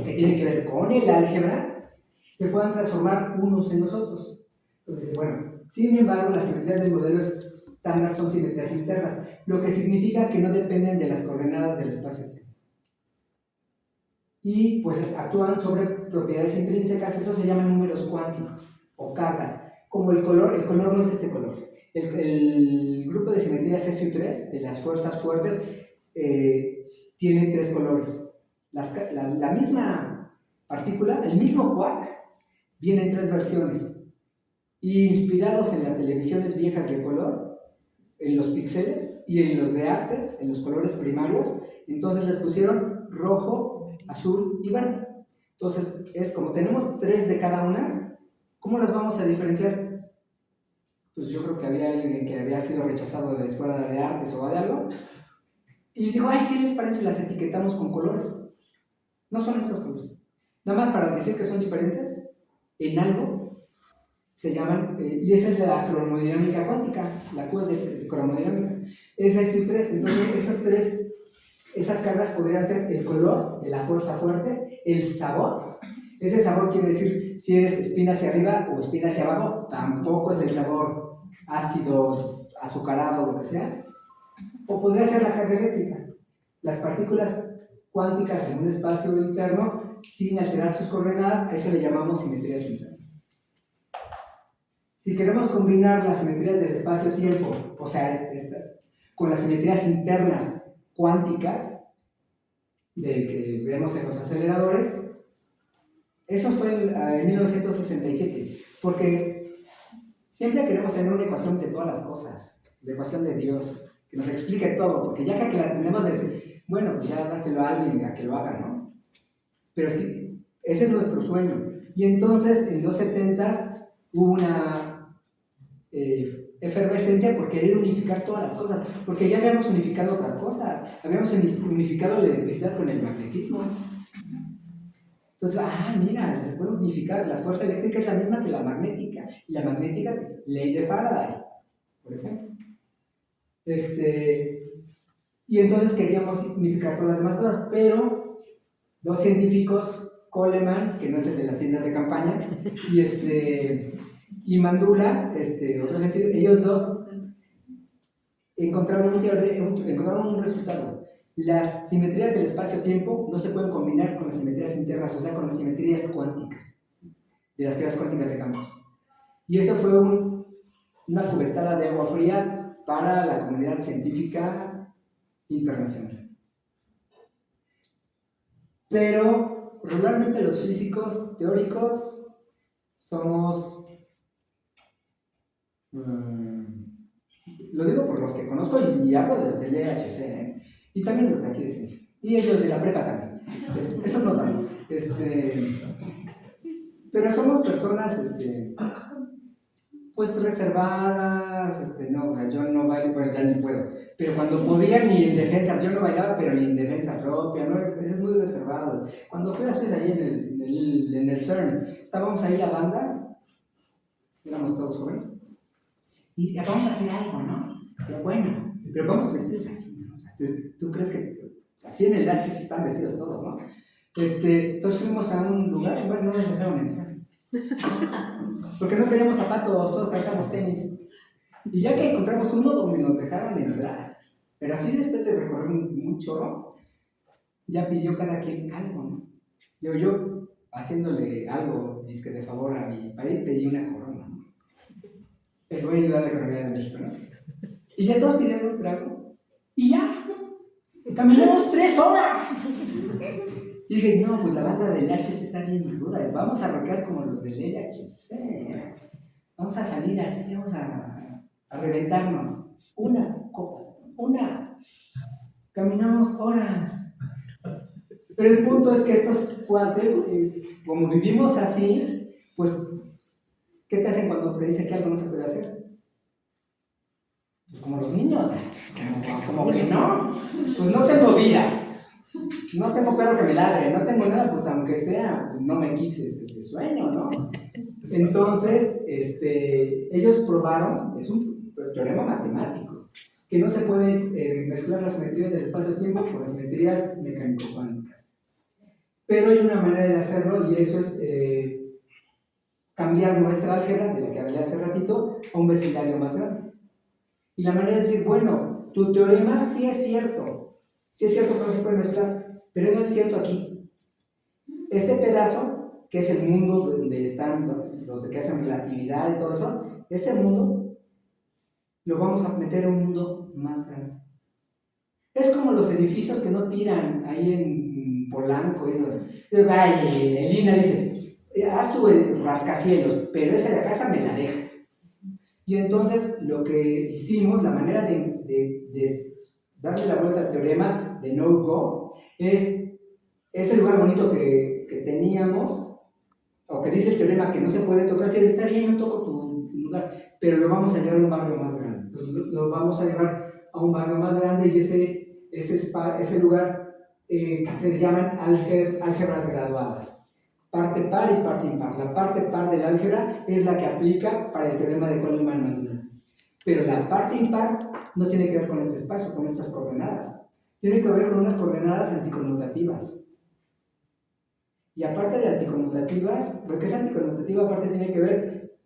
que tienen que ver con el álgebra, se puedan transformar unos en los otros. Entonces, bueno, sin embargo, las simetrías del modelo estándar son simetrías internas, lo que significa que no dependen de las coordenadas del espacio-tiempo. Y pues actúan sobre propiedades intrínsecas, eso se llaman números cuánticos o cargas, como el color no es este color. El grupo de simetrías SU3, de las fuerzas fuertes, tiene 3 colores. La misma partícula, el mismo quark, viene en 3 versiones. Y inspirados en las televisiones viejas de color, en los píxeles y en los de artes, en los colores primarios, entonces les pusieron rojo, azul y verde. Entonces, es como tenemos 3 de cada una, ¿cómo las vamos a diferenciar? Pues yo creo que había alguien que había sido rechazado de la escuela de artes o de algo, y digo, ay, ¿qué les parece si las etiquetamos con colores? No son estos colores. Nada más para decir que son diferentes en algo, se llaman, y esa es la cromodinámica cuántica, la Q de cromodinámica. Esa es SU3, entonces esas cargas podrían ser el color de la fuerza fuerte, el sabor. Ese sabor quiere decir si eres espina hacia arriba o espina hacia abajo, tampoco es el sabor ácido, azucarado, lo que sea. O podría ser la carga eléctrica. Las partículas cuánticas en un espacio interno sin alterar sus coordenadas, a eso le llamamos simetrías internas. Si queremos combinar las simetrías del espacio-tiempo, o sea, estas, con las simetrías internas cuánticas que vemos en los aceleradores, eso fue en 1967, porque siempre queremos tener una ecuación de todas las cosas, la ecuación de Dios, que nos explique todo, porque ya que la tenemos, bueno, pues ya dáselo a alguien a que lo haga, ¿no? Pero sí, ese es nuestro sueño. Y entonces, en los 70s, hubo una efervescencia por querer unificar todas las cosas, porque ya habíamos unificado otras cosas, habíamos unificado la electricidad con el magnetismo. Entonces, mira, se puede unificar, la fuerza eléctrica es la misma que la magnética, y la magnética, ley de Faraday, por ejemplo. Y entonces queríamos unificar todas las demás cosas, pero 2 científicos, Coleman, que no es el de las tiendas de campaña, y Mandula, otro científico, ellos 2 encontraron un resultado. Las simetrías del espacio-tiempo no se pueden combinar con las simetrías internas, o sea, con las simetrías cuánticas, de las teorías cuánticas de campo. Y eso fue una cubetada de agua fría para la comunidad científica internacional. Pero regularmente los físicos teóricos somos, lo digo por los que conozco y hablo de los del EHC, y también los de aquí de ciencias, y los de la prepa también, esos no tanto, pero somos personas pues reservadas, no, yo no bailo, pero ya ni puedo, pero cuando podía ni en defensa, yo no bailaba, pero ni en defensa propia, ¿no? Es muy reservado. Cuando fui a Suiza, ahí en el CERN, estábamos ahí la banda, éramos todos jóvenes, y vamos a hacer algo, ¿no? Pero bueno, pero vamos vestidos así, ¿no? O sea, ¿tú crees que así en el H están vestidos todos, ¿no? Entonces fuimos a un lugar y bueno, no nos dejaron entrar. Porque no teníamos zapatos, todos traíamos tenis. Y ya que encontramos uno donde nos dejaron entrar, pero así después de recorrer un chorro, ya pidió cada quien algo, ¿no? Yo haciéndole algo, disque de favor a mi país, pedí una corona, ¿no? Les voy a ayudar a la economía de México, ¿no? Y ya todos pidieron un trago. Y ya, caminamos 3 horas. Y dije, no, pues la banda del LHC está bien ruda, vamos a rockear como los del LHC. Vamos a salir así, vamos a reventarnos. Caminamos horas. Pero el punto es que estos cuates, como vivimos así, pues, ¿qué te hacen cuando te dicen que algo no se puede hacer? Pues como los niños, como que no, pues no tengo vida, no tengo perro que me ladre, no tengo nada, pues aunque sea, no me quites este sueño, ¿no? Entonces, ellos probaron, es un teorema matemático, que no se pueden mezclar las simetrías del espacio-tiempo con las simetrías mecánico-cuánticas. Pero hay una manera de hacerlo y eso es cambiar nuestra álgebra, de la que hablé hace ratito, a un vecindario más grande. Y la manera de decir, bueno, tu teorema sí es cierto que no se puede mezclar, pero no es cierto aquí. Este pedazo, que es el mundo donde están los que hacen relatividad y todo eso, ese mundo lo vamos a meter en un mundo más grande. Es como los edificios que no tiran ahí en Polanco, eso. Elina dice, haz tu rascacielos, pero esa de la casa me la dejas. Y entonces lo que hicimos, la manera de darle la vuelta al teorema de no-go, es ese lugar bonito que teníamos, o que dice el teorema que no se puede tocar, si está bien, no toco tu lugar, pero lo vamos a llevar a un barrio más grande. Entonces lo vamos a llevar a un barrio más grande y ese lugar se llaman álgebras graduadas. Parte par y parte impar. La parte par del álgebra es la que aplica para el teorema de Coleman-Maduna. Pero la parte impar no tiene que ver con este espacio, con estas coordenadas. Tiene que ver con unas coordenadas anticonmutativas. Y aparte de anticonmutativas, lo que es anticonmutativa aparte tiene que ver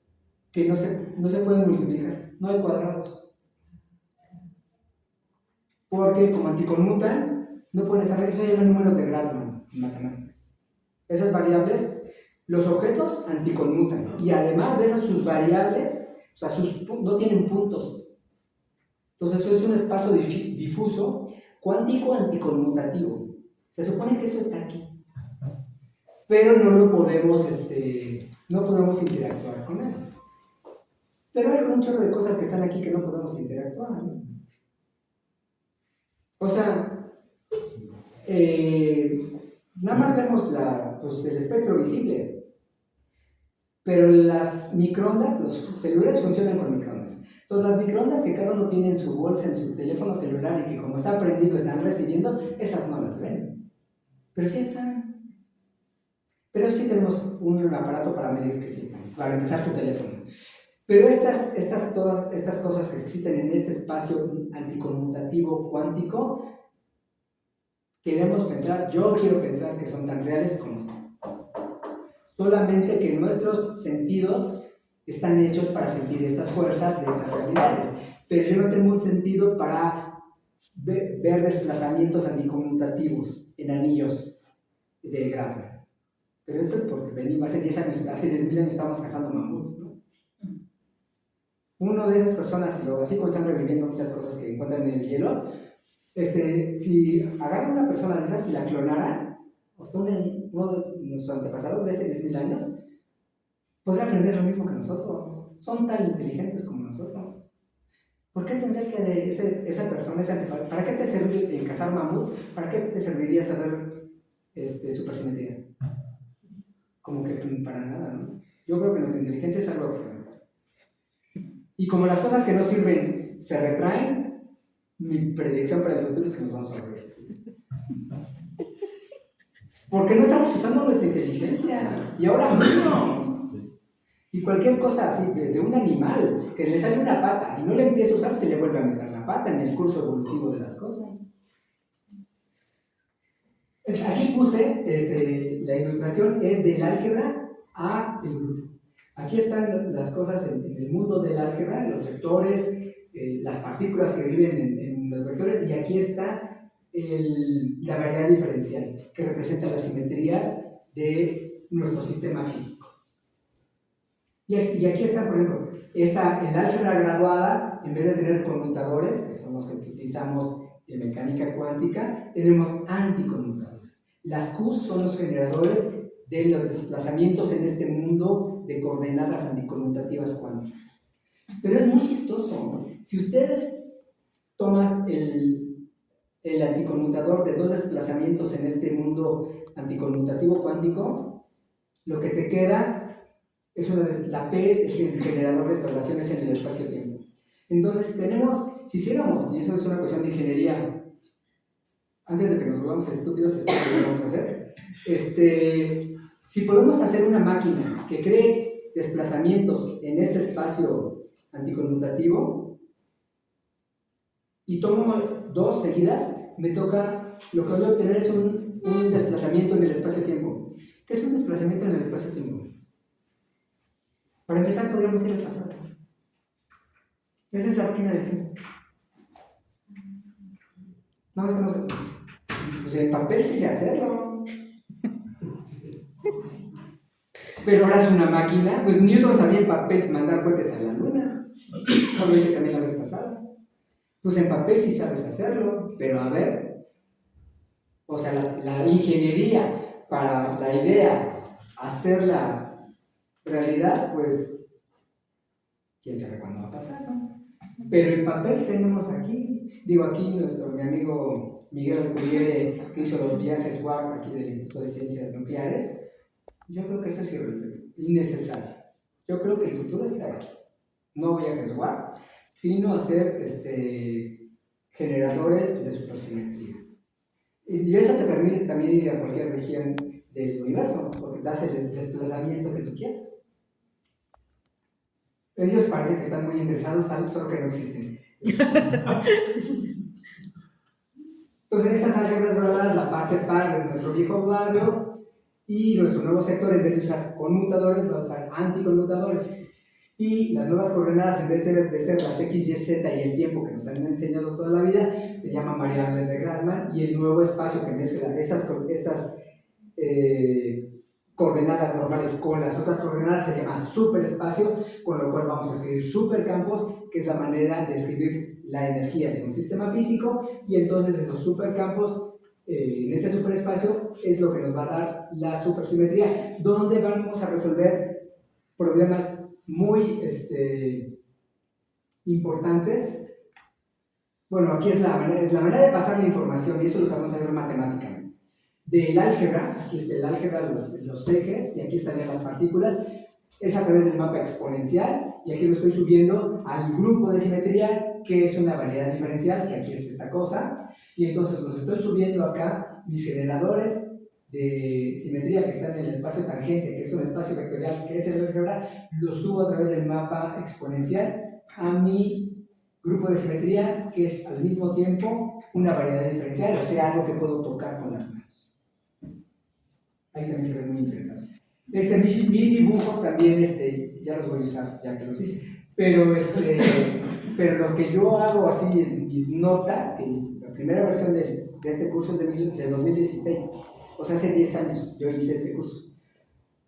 que no se pueden multiplicar, no hay cuadrados. Porque como anticonmutan, no pueden estar, eso se llaman números de Grassmann en matemáticas. Esas variables, los objetos anticonmutan y además de esas sus variables, o sea, no tienen puntos. Entonces eso es un espacio difuso, cuántico anticonmutativo. Se supone que eso está aquí, pero no lo podemos, no podemos interactuar con él. Pero hay un chorro de cosas que están aquí que no podemos interactuar, ¿no? O sea, nada más vemos el espectro visible, pero las microondas, los celulares funcionan con microondas. Entonces las microondas que cada uno tiene en su bolsa, en su teléfono celular y que como está prendido están recibiendo, esas no las ven. Pero sí están. Pero sí tenemos un aparato para medir que sí están, para empezar tu teléfono. Pero todas estas cosas que existen en este espacio anticonmutativo cuántico, yo quiero pensar que son tan reales como están. Solamente que nuestros sentidos están hechos para sentir estas fuerzas de estas realidades. Pero yo no tengo un sentido para ver desplazamientos anticonmutativos en anillos de Grassmann. Pero esto es porque venimos hace 10.000 años estábamos cazando mamuts, ¿no? Uno de esas personas, así como están reviviendo muchas cosas que encuentran en el hielo, si agarran una persona de esas y la clonaran, o son uno de nuestros antepasados de hace 10.000 años, podría aprender lo mismo que nosotros. Son tan inteligentes como nosotros. ¿Por qué tendría que esa persona, para qué te serviría cazar mamuts? ¿Para qué te serviría saber supersimetría? Como que para nada, ¿no? Yo creo que nuestra inteligencia es algo extraordinario. Y como las cosas que no sirven se retraen, mi predicción para el futuro es que nos vamos a volver. Porque no estamos usando nuestra inteligencia. Y ahora menos. Y cualquier cosa así, de un animal, que le sale una pata y no le empieza a usar, se le vuelve a meter la pata en el curso evolutivo de las cosas. Aquí puse, la ilustración es del álgebra a el grupo. Aquí están las cosas en el mundo del álgebra, los vectores, las partículas que viven en los vectores, y aquí está la variedad diferencial, que representa las simetrías de nuestro sistema físico. Y aquí está, por ejemplo, el álgebra graduada, en vez de tener conmutadores, que son los que utilizamos en mecánica cuántica, tenemos anticonmutadores. Las Q son los generadores de los desplazamientos en este mundo de coordenadas anticonmutativas cuánticas. Pero es muy chistoso, ¿no? Si ustedes tomas el anticonmutador de dos desplazamientos en este mundo anticonmutativo cuántico, lo que te queda es la P es el generador de traslaciones en el espacio-tiempo. Entonces si hiciéramos, y eso es una cuestión de ingeniería, antes de que nos volvamos estúpidos, esto es lo que vamos a hacer, si podemos hacer una máquina que cree desplazamientos en este espacio anticonmutativo y tomo dos seguidas, me toca, lo que voy a obtener es un desplazamiento en el espacio-tiempo. ¿Qué es un desplazamiento en el espacio-tiempo? Para empezar, podríamos ir al pasado. Esa es la máquina del tiempo. No, es que no sé. Pues en papel sí sé hacerlo. Pero ahora es una máquina. Pues Newton sabía en papel mandar cohetes a la luna. Como lo dije también la vez pasada. Pues en papel sí sabes hacerlo. Pero a ver. O sea, la ingeniería para la idea, hacerla realidad, pues quién sabe cuándo va a pasar, ¿no? Pero en papel tenemos aquí, mi amigo Miguel Alcubierre, que hizo los viajes WAP aquí del Instituto de Ciencias Nucleares, yo creo que eso es innecesario. Yo creo que el futuro está aquí. No viajes WAP, sino hacer generadores de supersimetría. Y eso te permite también ir a cualquier región del universo, porque das el desplazamiento que tú quieras. Ellos parece que están muy interesados, solo que no existen. Entonces, estas álgebras graduadas, la parte par es nuestro viejo barrio, y nuestro nuevo sector, en vez de usar conmutadores, va a usar anticonmutadores. Y las nuevas coordenadas, en vez de ser las x, y, z y el tiempo que nos han enseñado toda la vida, se llaman variables de Grassmann, y el nuevo espacio que mezcla estas coordenadas normales con las otras coordenadas se llama superespacio, con lo cual vamos a escribir supercampos, que es la manera de escribir la energía de un sistema físico, y entonces esos supercampos, en ese superespacio, es lo que nos va a dar la supersimetría, donde vamos a resolver problemas muy importantes. Bueno, aquí es la manera de pasar la información, y eso lo sabemos hacer matemáticamente. Del álgebra, aquí está el álgebra, los ejes, y aquí estarían las partículas, es a través del mapa exponencial, y aquí lo estoy subiendo al grupo de simetría, que es una variedad diferencial, que aquí es esta cosa, y entonces los estoy subiendo acá, mis generadores de simetría que están en el espacio tangente, que es un espacio vectorial, que es el álgebra, los subo a través del mapa exponencial a mi grupo de simetría, que es al mismo tiempo una variedad diferencial, o sea, algo que puedo tocar con las manos. Ahí también se ve muy interesante. Mi dibujo también, ya los voy a usar, ya que los hice, pero lo que yo hago así en mis notas, que la primera versión de este curso es de 2016, o sea, hace 10 años yo hice este curso,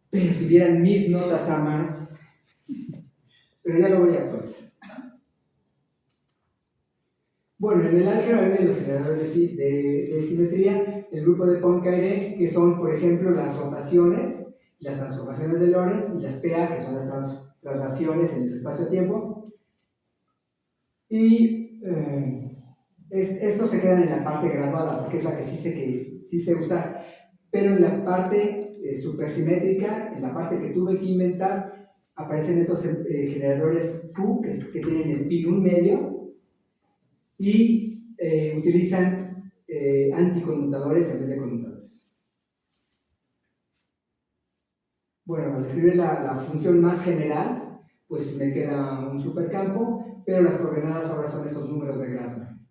pero si vieran mis notas a mano, pero ya lo voy a actualizar. Bueno, en el álgebra hay los generadores de simetría, el grupo de Poincaré, que son, por ejemplo, las rotaciones, las transformaciones de Lorentz, y las PA, que son las traslaciones en el espacio-tiempo. Y estos se quedan en la parte graduada, porque es la que sí sé usar. Pero en la parte supersimétrica, en la parte que tuve que inventar, aparecen estos generadores Q, que tienen spin 1 medio, y utilizan anticonmutadores en vez de conmutadores. Bueno, al escribir la función más general, pues me queda un supercampo, pero las coordenadas ahora son esos números de Grassmann.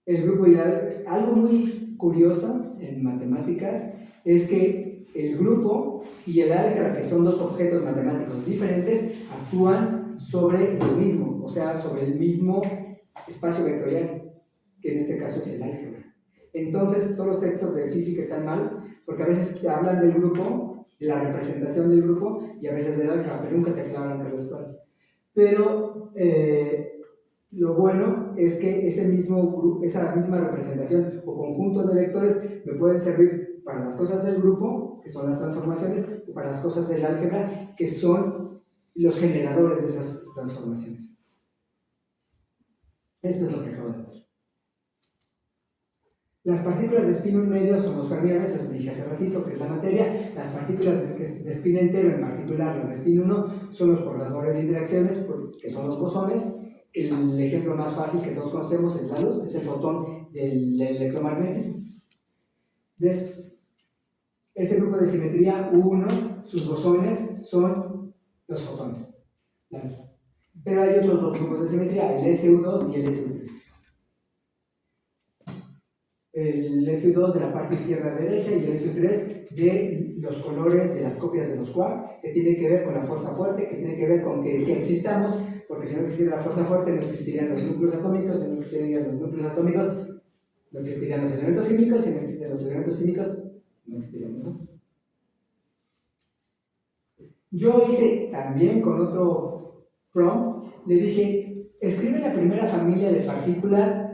El grupo ideal, algo muy curioso en matemáticas, es que el grupo y el álgebra, que son dos objetos matemáticos diferentes, actúan sobre lo mismo, o sea, sobre el mismo espacio vectorial, que en este caso es el álgebra. Entonces, todos los textos de física están mal, porque a veces te hablan del grupo, de la representación del grupo, y a veces del álgebra, pero nunca te aclaran que lo es cuál. Pero lo bueno es que esa misma representación o conjunto de vectores me pueden servir para las cosas del grupo, que son las transformaciones, o para las cosas del álgebra, que son los generadores de esas transformaciones. Esto es lo que acabo de hacer. Las partículas de spin 1 medio son los fermiones, eso dije hace ratito, que es la materia. Las partículas de spin entero, en particular los de spin 1, son los portadores de interacciones, que son los bosones. El ejemplo más fácil que todos conocemos es la luz, es el fotón del electromagnetismo. Este grupo de simetría U1, sus bosones son los fotones, la luz. Pero hay otros dos grupos de simetría, el SU2 y el SU3. El SU2 de la parte izquierda a derecha y el SU3 de los colores de las copias de los quarks, que tiene que ver con la fuerza fuerte, que tiene que ver con que existamos, porque si no existiera la fuerza fuerte no existirían los núcleos atómicos, si no existirían los núcleos atómicos no existirían los elementos químicos, si no existieran los elementos químicos no existiríamos, ¿no? Yo hice también con otro prompt, le dije, escribe la primera familia de partículas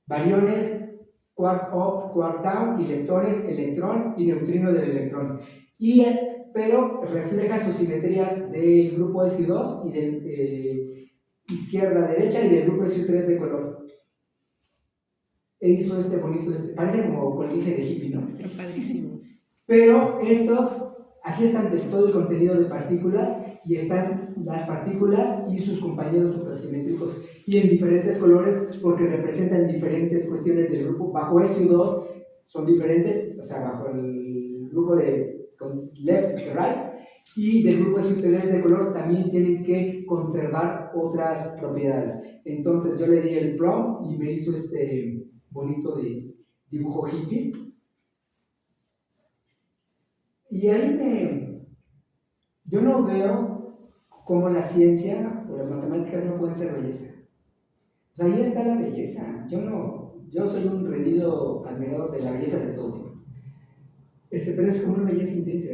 bariones, quark up, quark down, y leptones, electrón y neutrino del electrón. Pero refleja sus simetrías del grupo SU2 y de izquierda a derecha y del grupo SU3 de color. E hizo este bonito, parece como colige de hippie, ¿no? Está padrísimo. Pero aquí están todo el contenido de partículas y están las partículas y sus compañeros supersimétricos y en diferentes colores porque representan diferentes cuestiones del grupo. Bajo SU2 son diferentes, o sea, bajo el grupo de left y right, y del grupo SU3 de color también tienen que conservar otras propiedades. Entonces yo le di el prompt y me hizo este bonito de dibujo hippie. Y ahí yo no veo cómo la ciencia o las matemáticas no pueden ser belleza. O sea, ahí está la belleza. Yo soy un rendido admirador de la belleza de todo tipo. Pero es como una belleza intensa.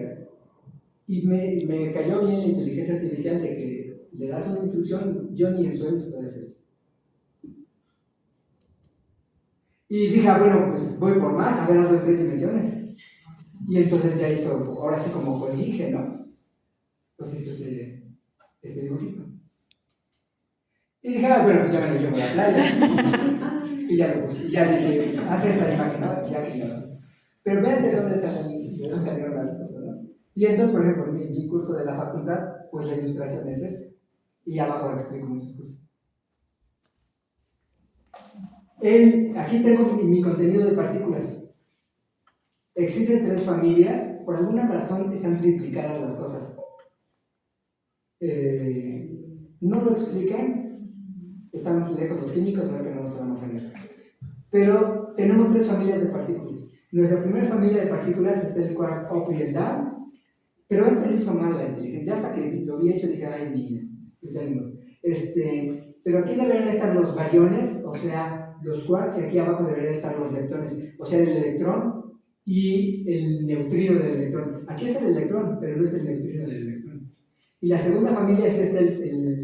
Y me cayó bien la inteligencia artificial de que le das una instrucción, yo ni en sueños puedo hacer eso. Y dije, bueno, pues voy por más, a ver, hazlo en 3 dimensiones. Y entonces ya hizo, ahora sí como colige, ¿no? Entonces hizo este dibujito. Y dije, bueno, pues ya me lo llevo a la playa. Y ya lo puse, y ya dije, haz esta imagen, ¿no? Ya que ya. Pero vean de dónde salieron las cosas, ¿no? Y entonces, por ejemplo, en mi curso de la facultad, pues la ilustración es esa. Y abajo explico muchas cosas. Aquí tengo mi contenido de partículas. Existen 3 familias, por alguna razón están triplicadas las cosas. No lo explican, están lejos los químicos, o sea que no se van a ofender. Pero tenemos 3 familias de partículas. Nuestra primera familia de partículas está el quark up y el down, pero esto lo hizo mal la inteligencia. Ya hasta que lo había hecho dije, ay, niñas, pues ya no. Pero aquí deberían estar los bariones, o sea, los quarks, y aquí abajo deberían estar los leptones, o sea, el electrón y el neutrino del electrón. Aquí es el electrón, pero no es el neutrino del electrón. Y la segunda familia es el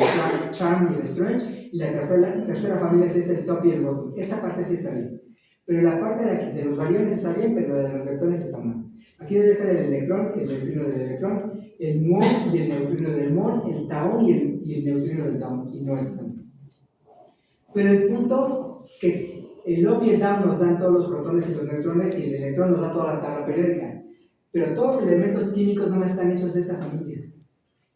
charm y el strange, y la tercera familia es el top y el bottom. Esta parte sí está bien. Pero la parte de los bariones está bien, pero la de los leptones está mal. Aquí debe estar el electrón, el neutrino del electrón, el muón y el neutrino del muón, el taón y el neutrino del taón, y no están. Pero el punto que el up y el down nos dan todos los protones y los neutrones, y el electrón nos da toda la tabla periódica. Pero todos los elementos químicos no están hechos de esta familia.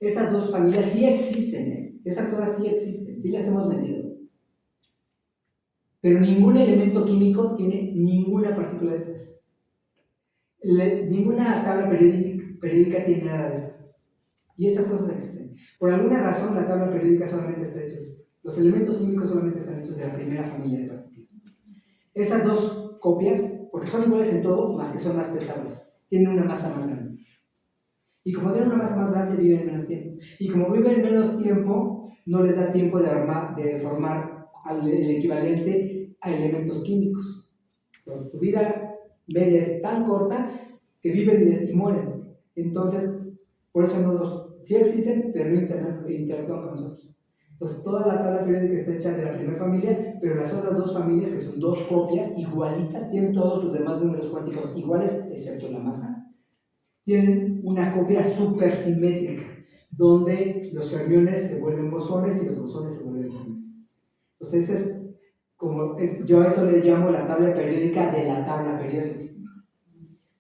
Esas 2 familias sí existen, esas cosas sí existen, sí las hemos medido. Pero ningún elemento químico tiene ninguna partícula de estas. Ninguna tabla periódica tiene nada de esto. Y estas cosas existen. Por alguna razón la tabla periódica solamente está hecha de esto. Los elementos químicos solamente están hechos de la primera familia de partículas. Esas 2 copias, porque son iguales en todo, más que son más pesadas, tienen una masa más grande. Y como tienen una masa más grande, viven menos tiempo. Y como viven menos tiempo, no les da tiempo de formar el equivalente a elementos químicos. Entonces, su vida media es tan corta que viven y mueren. Entonces, por eso sí existen, pero no interactúan con nosotros. Entonces, toda la tabla periódica está hecha de la primera familia, pero las otras dos familias, que son dos copias igualitas, tienen todos sus demás números cuánticos iguales, excepto la masa, tienen una copia supersimétrica, donde los fermiones se vuelven bosones y los bosones se vuelven fermiones. Entonces, yo a eso le llamo la tabla periódica de la tabla periódica,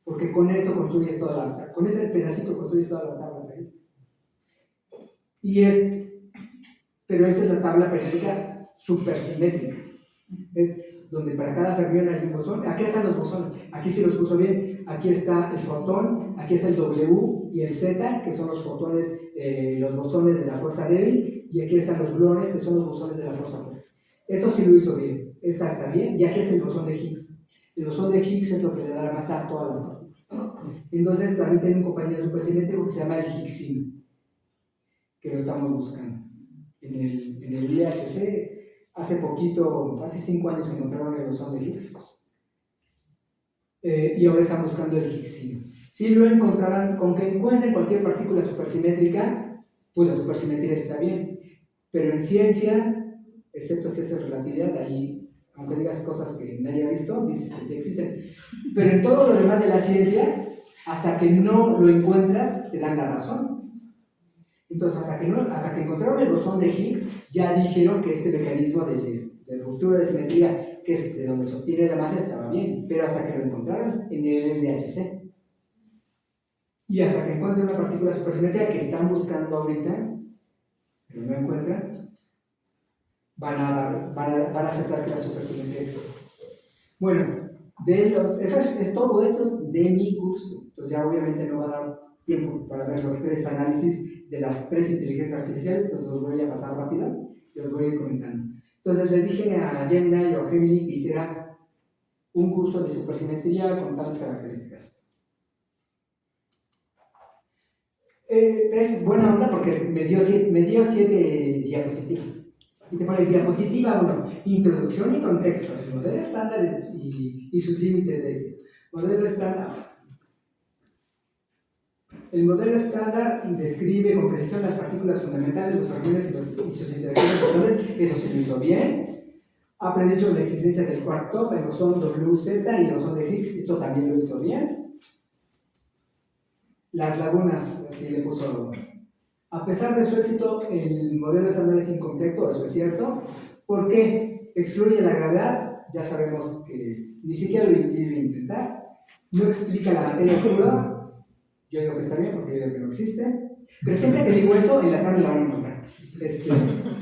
porque con esto construyes toda con ese pedacito construyes toda la tabla periódica. Pero esa es la tabla periódica supersimétrica, donde para cada fermión hay un bosón. Aquí están los bosones, aquí sí los puso bien. Aquí está el fotón, aquí está el W y el Z, que son los fotones, los bosones de la fuerza débil, y aquí están los gluones, que son los bosones de la fuerza fuerte. Esto sí lo hizo bien, esta está bien, y aquí está el bosón de Higgs. El bosón de Higgs es lo que le da la masa a todas las partículas. Entonces también tiene un compañero supersimétrico que se llama el Higgsino, que lo estamos buscando. En el LHC, hace poquito, hace 5 años encontraron el bosón de Higgs. Y ahora están buscando el Higgsino. Si lo encontraran, con que encuentren cualquier partícula supersimétrica, pues la supersimetría está bien. Pero en ciencia, excepto si es relatividad, ahí, aunque digas cosas que nadie ha visto, dices que sí existen. Pero en todo lo demás de la ciencia, hasta que no lo encuentras, te dan la razón. Entonces, hasta que encontraron el bosón de Higgs, ya dijeron que este mecanismo de ruptura de simetría, que es de donde se obtiene la masa, estaba bien, pero hasta que lo encontraron en el LHC. Y hasta que encuentren una partícula supersimétrica que están buscando ahorita, pero no encuentran, van a aceptar que la supersimetría existe. Bueno, todo esto es de mi curso, entonces ya obviamente no va a dar tiempo para ver los 3 análisis de las 3 inteligencias artificiales, entonces los voy a pasar rápido y los voy a ir comentando. Entonces le dije a Gemini o Gemini que hiciera un curso de supersimetría con tales características. Es buena onda porque me dio 7 diapositivas. Y te pone diapositiva 1, introducción y contexto, el modelo estándar y sus límites de éxito. Modelo estándar. El modelo estándar describe con precisión las partículas fundamentales, los fermiones y sus interacciones bosonales. Eso se lo hizo bien. Ha predicho la existencia del quark top, el bosón WZ y el bosón de Higgs. Esto también lo hizo bien. Las lagunas, así le puso. A pesar de su éxito, el modelo estándar es incompleto, eso es cierto. ¿Por qué? Excluye la gravedad, ya sabemos que ni siquiera lo iba a intentar. No explica la materia oscura. Yo digo que está bien porque yo digo que no existe. Pero siempre que digo eso, en la tarde la van a encontrar.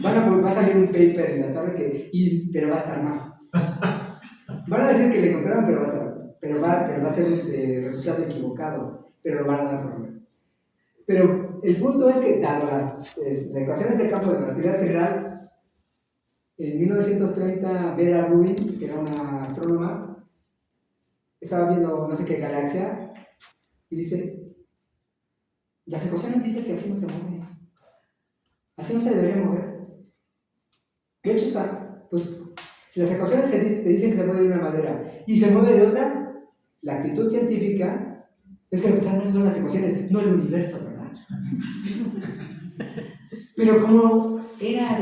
Va a salir un paper en la tarde pero va a estar mal. Van a decir que le encontraron, pero va a ser resultado equivocado, pero lo van a dar por mal. Pero el punto es que, dado las ecuaciones de campo de relatividad general, en 1930 Vera Rubin, que era una astrónoma, estaba viendo no sé qué galaxia y dice: las ecuaciones dicen que así no se mueve, así no se debería mover. De hecho pues si las ecuaciones te dicen que se mueve de una manera y se mueve de otra, la actitud científica es que lo que están son las ecuaciones, no el universo, ¿verdad? Pero como era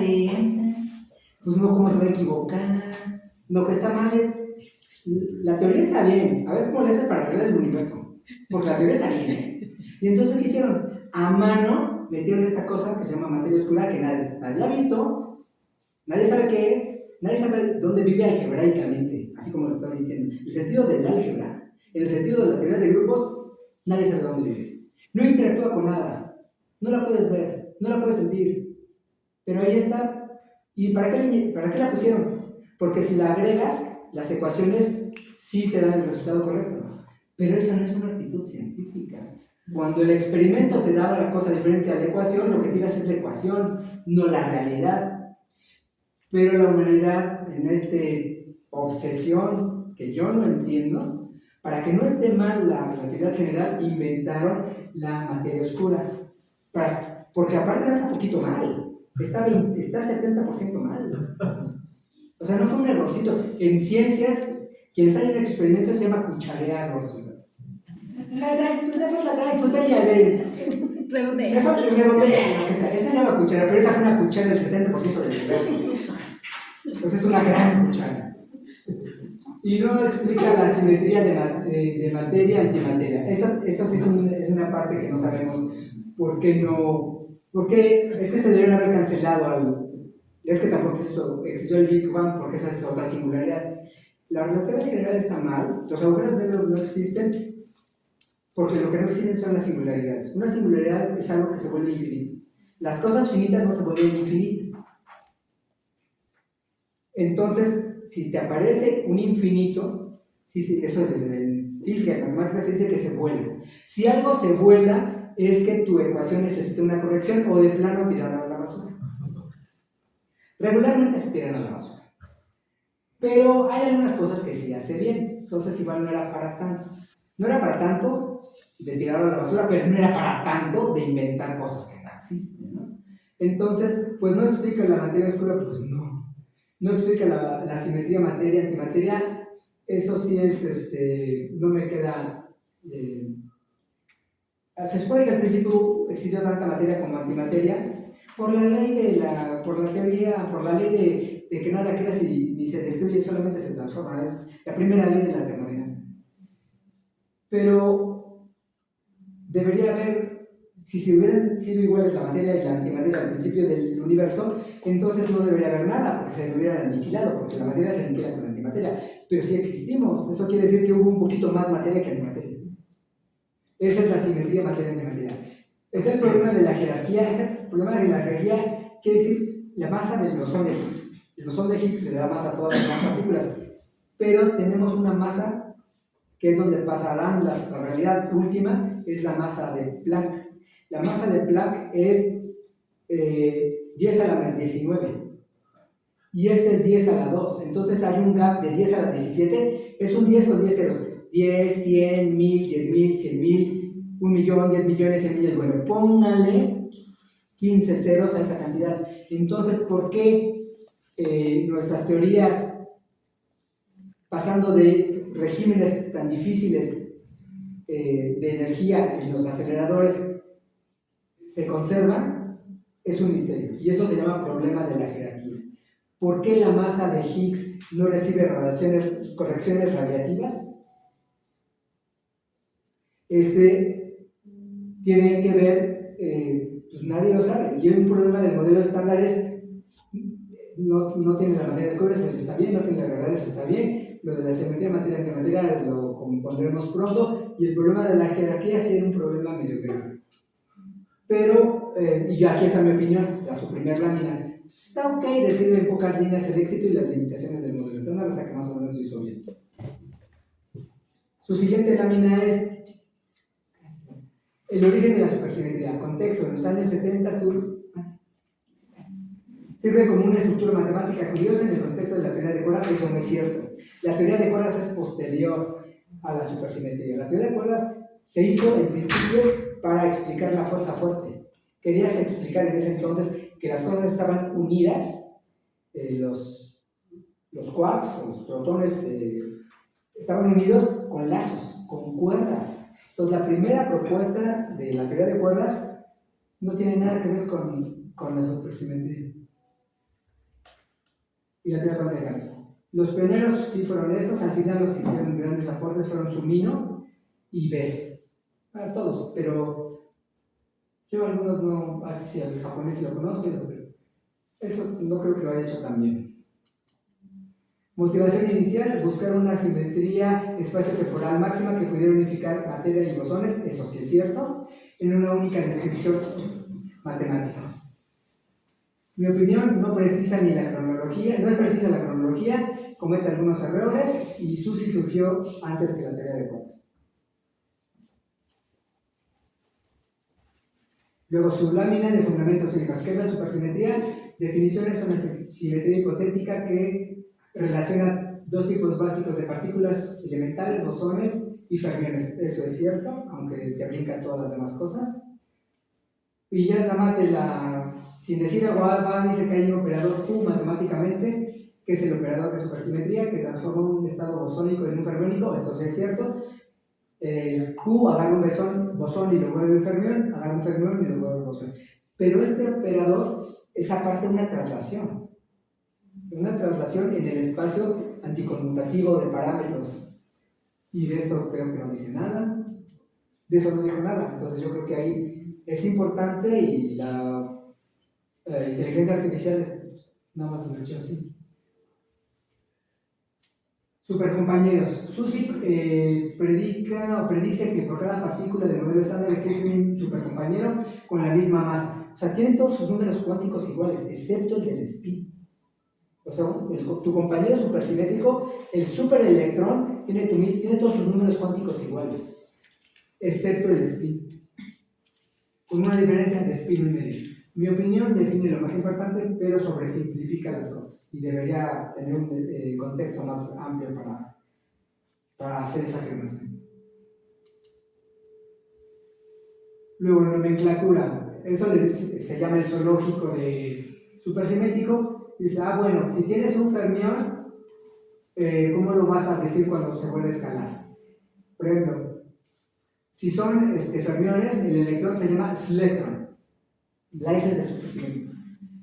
pues no, ¿cómo se va a equivocar? Lo que está mal la teoría está bien, a ver cómo le haces para arreglar el universo, porque la teoría está bien, Y entonces, ¿qué hicieron? A mano metieron esta cosa que se llama materia oscura, que nadie ha visto, nadie sabe qué es, nadie sabe dónde vive algebraicamente, así como lo estaba diciendo. El sentido del álgebra, en el sentido de la teoría de grupos, nadie sabe dónde vive. No interactúa con nada, no la puedes ver, no la puedes sentir, pero ahí está. ¿Y para qué la pusieron? Porque si la agregas, las ecuaciones sí te dan el resultado correcto, pero esa no es una actitud científica. Cuando el experimento te da una cosa diferente a la ecuación, lo que tiras es la ecuación, no la realidad. Pero la humanidad, en esta obsesión que yo no entiendo, para que no esté mal la relatividad general, inventaron la materia oscura. Porque aparte no está poquito mal, está 70% mal. O sea, no fue un errorcito. En ciencias, quienes hacen experimentos se llama cucharear errorcitos. Pues ahí ya ve. Redondea. Mejor que redondea, lo que sea. Esa es la cuchara, pero esta es una cuchara del 70% del universo. Entonces es una gran cuchara. Y no explica la simetría de materia antimateria. Eso sí es una parte que no sabemos por qué no. Porque es que se debieron haber cancelado es que tampoco existió el Big Bang, porque esa es otra singularidad. La relatividad general está mal, los agujeros negros no existen, porque lo que no existen son las singularidades. Una singularidad es algo que se vuelve infinito. Las cosas finitas no se vuelven infinitas. Entonces, si te aparece un infinito, eso es en física y matemáticas se dice que se vuela. Si algo se vuela, es que tu ecuación necesita una corrección o de plano tirarla a la basura. Regularmente se tiran a la basura. Pero hay algunas cosas que sí hace bien. Entonces, igual no era para tanto. No era para tanto de tirarlo a la basura, pero no era para tanto de inventar cosas que no existen, ¿no? Entonces, pues no explica la materia oscura, pues no. No explica la simetría materia-antimateria. Eso sí es, no me queda... se supone que al principio existió tanta materia como antimateria por la ley por la teoría, por la ley de que nada crea ni se destruye, solamente se transforma. Es la primera ley de la termodinámica. Pero debería haber, si se hubieran sido iguales la materia y la antimateria al principio del universo, entonces no debería haber nada, porque se hubieran aniquilado, porque la materia se aniquila con la antimateria. Pero si existimos, eso quiere decir que hubo un poquito más materia que antimateria. Esa es la simetría materia-antimateria. Este es el problema de la jerarquía. Este problema de la jerarquía quiere decir la masa del bosón de Higgs. El bosón de Higgs le da masa a todas las partículas, pero tenemos una masa que es donde pasarán la realidad última, es la masa de Planck. La masa de Planck es 10 a la menos 19 y este es 10 a la 2, entonces hay un gap de 10 a la 17, es un 10 con 10 ceros, 10, 100, 1000, 10,000, 100,000, 1,000,000, 10 millones, 100 millones. Bueno, póngale 15 ceros a esa cantidad. Entonces, ¿por qué nuestras teorías, pasando de regímenes tan difíciles de energía en los aceleradores, se conservan? Es un misterio. Y eso se llama problema de la jerarquía. ¿Por qué la masa de Higgs no recibe correcciones radiativas? Tiene que ver, pues nadie lo sabe. Y un problema del modelo estándar es, no tiene la materia oscura, eso está bien, no tiene la verdad, eso está bien. Lo de la simetría materia-antimateria lo compondremos pronto. Y el problema de la jerarquía sí era un problema medio grave. Pero, y aquí está mi opinión, su primer lámina. Está ok, describe en pocas líneas el éxito y las limitaciones del modelo estándar, o sea que más o menos lo hizo bien. Su siguiente lámina es el origen de la supersimetría. Contexto: en los años 70 sirve como una estructura matemática curiosa en el contexto de la teoría de cuerdas. Eso no es cierto. La teoría de cuerdas es posterior a la supersimetría. La teoría de cuerdas se hizo en principio para explicar la fuerza fuerte. Querías explicar en ese entonces que las cosas estaban unidas, los quarks o los protones estaban unidos con lazos, con cuerdas. Entonces la primera propuesta de la teoría de cuerdas no tiene nada que ver con la supersimetría y la teoría cuántica de Gauss. Los pioneros sí fueron estos, al final los que hicieron grandes aportes fueron Sumino y Bess. Para todos, pero yo algunos no, así el japonés sí lo conozco, pero eso no creo que lo haya hecho tan bien. Motivación inicial: buscar una simetría espacio-temporal máxima que pudiera unificar materia y bosones, eso sí es cierto, en una única descripción matemática. Mi opinión, no precisa ni la cronología, no es precisa la cronología, comete algunos errores y SUSY surgió antes que la teoría de cuerdas. Luego su lámina de fundamentos únicos. ¿Qué es la supersimetría? Definiciones: son una simetría hipotética que relaciona dos tipos básicos de partículas elementales, bosones y fermiones. Eso es cierto, aunque se aplica a todas las demás cosas. Y ya nada más sin decir agua, dice que hay un operador Q matemáticamente, que es el operador de supersimetría, que transforma un estado bosónico en un fermiónico. Esto sí es cierto. El Q agarra un bosón y lo vuelve fermión, agarra un fermión y lo vuelve bosón. Pero este operador es aparte una traslación en el espacio anticonmutativo de parámetros. Y de esto creo que no dice nada, de eso no dijo nada. Entonces yo creo que ahí es importante y la inteligencia artificial nada más lo he hecho así. Supercompañeros. Susi predice que por cada partícula del modelo estándar existe un supercompañero con la misma masa. O sea, tienen todos sus números cuánticos iguales, excepto el del spin. O sea, tu compañero supersimétrico, el superelectrón, tiene todos sus números cuánticos iguales, excepto el spin. Con una diferencia de spin y medio. Mi opinión define lo más importante, pero sobresimplifica las cosas y debería tener un contexto más amplio para hacer esa afirmación. Luego, nomenclatura. Eso se llama el zoológico de supersimétrico. Dice, bueno, si tienes un fermión, ¿cómo lo vas a decir cuando se vuelve a escalar? Por ejemplo, si son fermiones, el electrón se llama slectron. La S es de supersimétrico.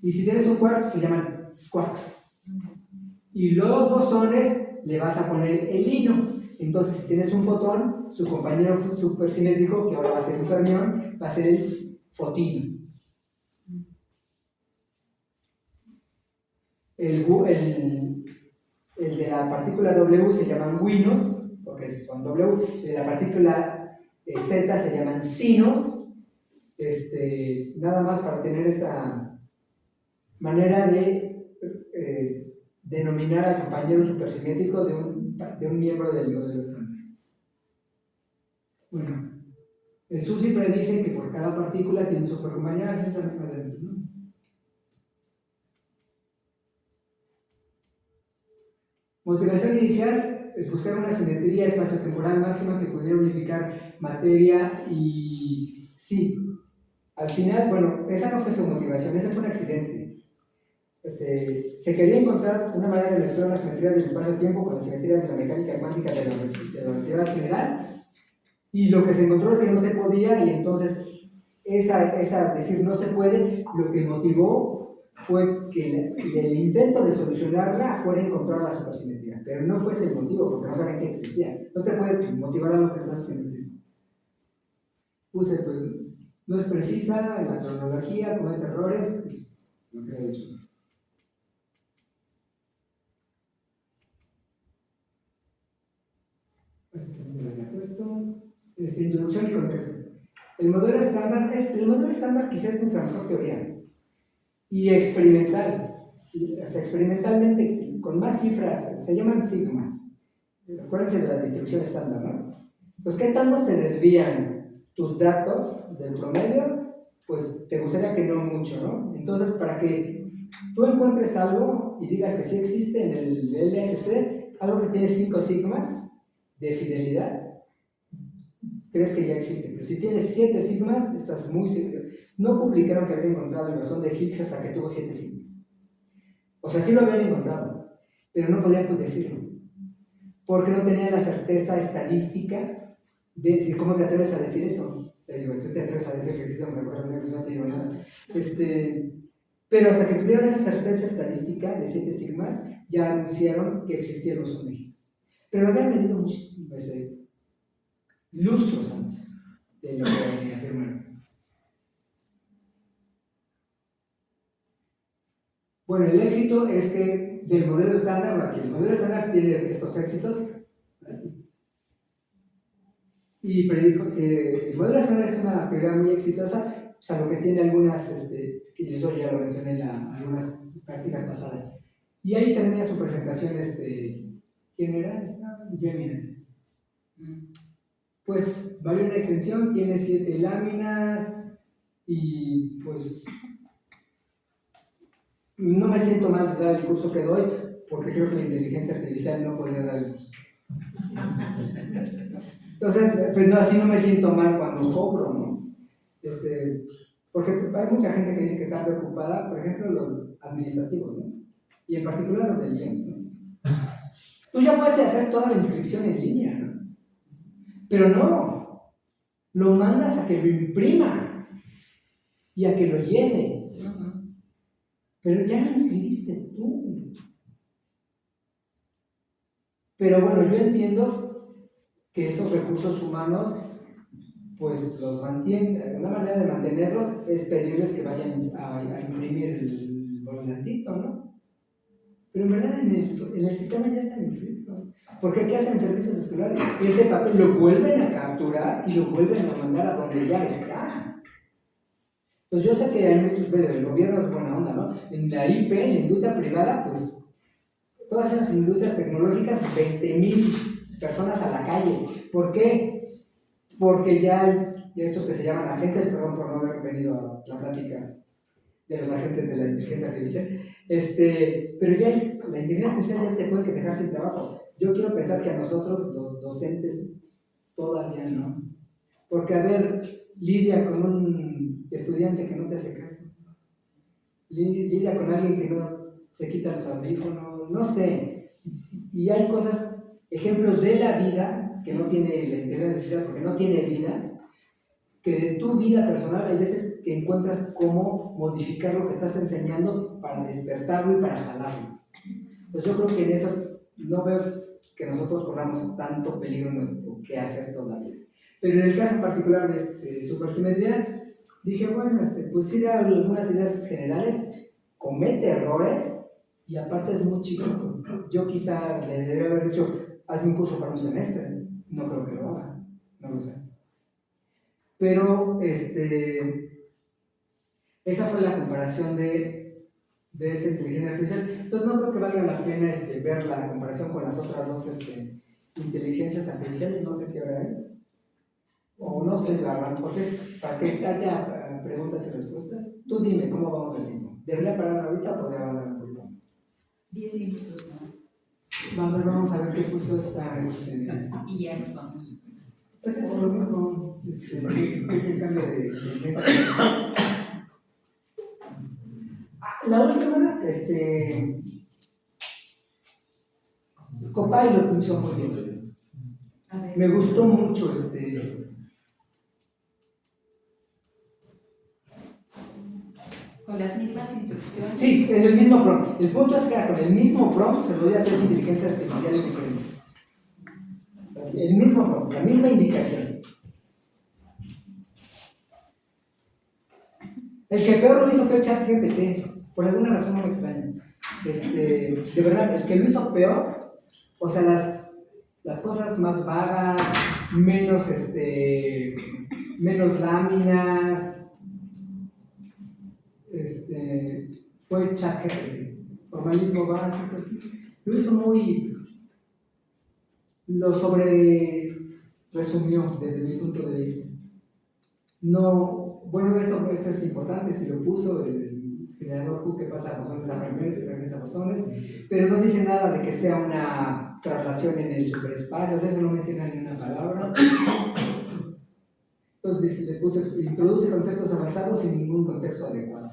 Y si tienes un quark, se llaman squarks. Y los bosones le vas a poner el hino. Entonces, si tienes un fotón, su compañero supersimétrico, que ahora va a ser un fermión, va a ser el fotino. El de la partícula W se llaman winos, porque son W. De la partícula Z se llaman sinos. Nada más para tener esta manera de denominar al compañero supersimétrico de un miembro del modelo estándar. Bueno, Susi predice que por cada partícula tiene un supercompañero, así están las maneras, ¿no? Motivación inicial es buscar una simetría espacio-temporal máxima que pudiera unificar materia y sí. Al final, bueno, esa no fue su motivación, ese fue un accidente. Se quería encontrar una manera de mezclar las simetrías del espacio-tiempo con las simetrías de la mecánica cuántica de la relatividad general, y lo que se encontró es que no se podía, y entonces esa decir no se puede, lo que motivó fue que el intento de solucionarla fuera encontrar la supersimetría, pero no fue ese el motivo, porque no sabían que existía. No te puede motivar a lo que no sabes que no existe. Puse, pues, no es precisa, la cronología, comete errores, lo que he dicho. Introducción y contexto. El modelo estándar quizás es nuestra mejor teoría. Y experimental. Hasta experimentalmente, con más cifras, se llaman sigmas. Acuérdense de la distribución estándar, ¿no? Pues, ¿qué tanto se desvían tus datos del promedio? Pues te gustaría que no mucho, ¿no? Entonces, para que tú encuentres algo y digas que sí existe en el LHC, algo que tiene 5 sigmas de fidelidad, crees que ya existe. Pero si tienes 7 sigmas, estás muy seguro. No publicaron que habían encontrado el bosón de Higgs hasta que tuvo 7 sigmas. O sea, sí lo habían encontrado, pero no podían decirlo. Porque no tenían la certeza estadística de decir, ¿cómo te atreves a decir eso? Te digo, tú te atreves a decir que existen los agujeros negros, no te digo nada. Pero hasta que tuvieran esa certeza estadística de 7 sigmas, ya anunciaron que existía el bosón de Higgs. Pero lo habían medido muchísimo, lustros antes de lo que afirmaron. Bueno, el éxito es que del modelo estándar, aquí el modelo estándar tiene estos éxitos, y predijo que el modelo estándar es una teoría muy exitosa, o sea, lo que tiene algunas, que yo ya lo mencioné en algunas prácticas pasadas. Y ahí termina su presentación, ¿quién era? Gemini. Pues vale una extensión, tiene 7 láminas y pues no me siento mal de dar el curso que doy porque creo que la inteligencia artificial no podría dar el curso. Entonces, pues no, así no me siento mal cuando cobro, ¿no? Porque hay mucha gente que dice que está preocupada, por ejemplo, los administrativos, ¿no? Y en particular los del IEMS, ¿no? Tú ya puedes hacer toda la inscripción en línea, ¿no? Pero no, lo mandas a que lo imprima y a que lo lleve. Pero ya lo inscribiste tú. Pero bueno, yo entiendo que esos recursos humanos, pues los mantienen. Una manera de mantenerlos es pedirles que vayan a imprimir el volantito, ¿no? Pero en verdad en el sistema ya están inscritos. Porque ¿qué hacen servicios escolares? Ese papel lo vuelven a capturar y lo vuelven a mandar a donde ya está. Pues yo sé que hay muchos, bueno, el gobierno es buena onda, ¿no? En la IP, en la industria privada, pues todas esas industrias tecnológicas, 20,000 personas a la calle. ¿Por qué? Porque ya hay estos que se llaman agentes, perdón por no haber venido a la plática de los agentes de la inteligencia artificial, pero ya la inteligencia artificial ya te puede dejar sin trabajo. Yo quiero pensar que a nosotros, los docentes, todavía no. Porque, a ver, lidia con un estudiante que no te hace caso. Lidia con alguien que no se quita los audífonos, no sé. Y hay cosas, ejemplos de la vida, que no tiene la inteligencia artificial porque no tiene vida, que de tu vida personal hay veces que encuentras cómo modificar lo que estás enseñando para despertarlo y para jalarlo. Pues yo creo que en eso no veo que nosotros corramos tanto peligro en nuestro qué hacer todavía. Pero en el caso particular de supersimetría, dije, bueno, pues sí da algunas ideas generales, comete errores y aparte es muy chico. Yo quizá le debería haber dicho, hazme un curso para un semestre. No creo que lo haga, no lo sé. Pero esa fue la comparación de esa inteligencia artificial. Entonces no creo que valga la pena ver la comparación con las otras dos inteligencias artificiales. No sé qué hora es. O no sé, la verdad, porque es para que haya preguntas y respuestas. Tú dime, ¿cómo vamos de tiempo? ¿Debería parar ahorita o podría avanzar un poquito más? 10 minutos más. Vamos a ver qué puso esta. Y ya nos vamos. Pues es lo mismo. ¿Qué cambio de inteligencia artificial? La última, Copilot lo hizo muy bien. Me gustó mucho ¿Con las mismas instrucciones? Sí, es el mismo prompt. El punto es que con el mismo prompt se lo doy a 3 inteligencias artificiales diferentes. O sea, el mismo prompt, la misma indicación. El que peor lo hizo fue ChatGPT. Por alguna razón no me extraña. De verdad, el que lo hizo peor, o sea, las cosas más vagas, menos láminas, fue el ChatGPT. Formalismo básico. Lo hizo lo sobre resumió desde mi punto de vista. No, bueno, esto es importante, si lo puso el generador Q que pasa a bosones a fragmentos y fragmentos a bosones, pero no dice nada de que sea una traslación en el superespacio, de eso no menciona ni una palabra. Entonces le puse, introduce conceptos avanzados sin ningún contexto adecuado.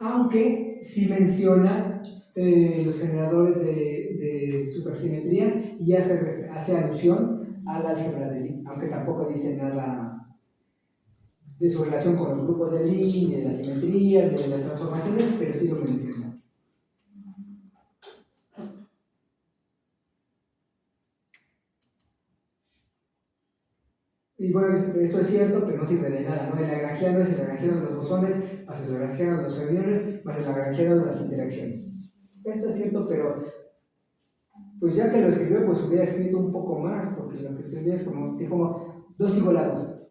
Aunque sí menciona los generadores de supersimetría y hace alusión al álgebra de Lie, aunque tampoco dice nada de su relación con los grupos de Lie, de la simetría, de las transformaciones, pero sí lo menciona. Y bueno, esto es cierto, pero no sirve de nada, ¿no? El lagrangiano es el lagrangiano de los bosones, más el lagrangiano de los fermiones, más el lagrangiano de las interacciones. Esto es cierto, pero pues ya que lo escribió, pues hubiera escrito un poco más, porque lo que escribí es como 2 igual a 2.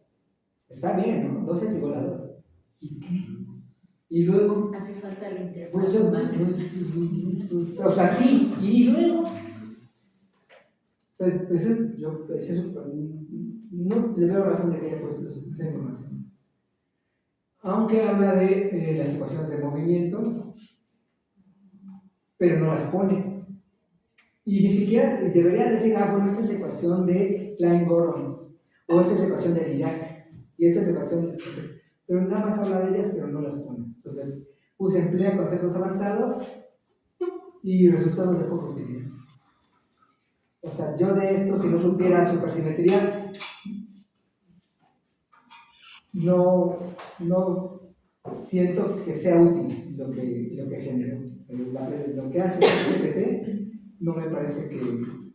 Está bien, ¿no? 2 es igual a 2. ¿Y qué? Y luego... Hace falta la interfaz pues, humana. O sea, sí, y luego... Pues eso, no le veo razón de que haya puesto esa información. Aunque habla de las ecuaciones de movimiento, pero no las pone. Y ni siquiera debería decir, bueno, esa es la ecuación de Klein-Gordon, o esa es la ecuación de Dirac, y esta es la ecuación de... pero nada más habla de ellas, pero no las pone. Entonces, emplea conceptos avanzados, y resultados de poca utilidad. O sea, yo de esto, si no supiera supersimetría, no siento que sea útil lo que generó. Lo que hace GPT no me parece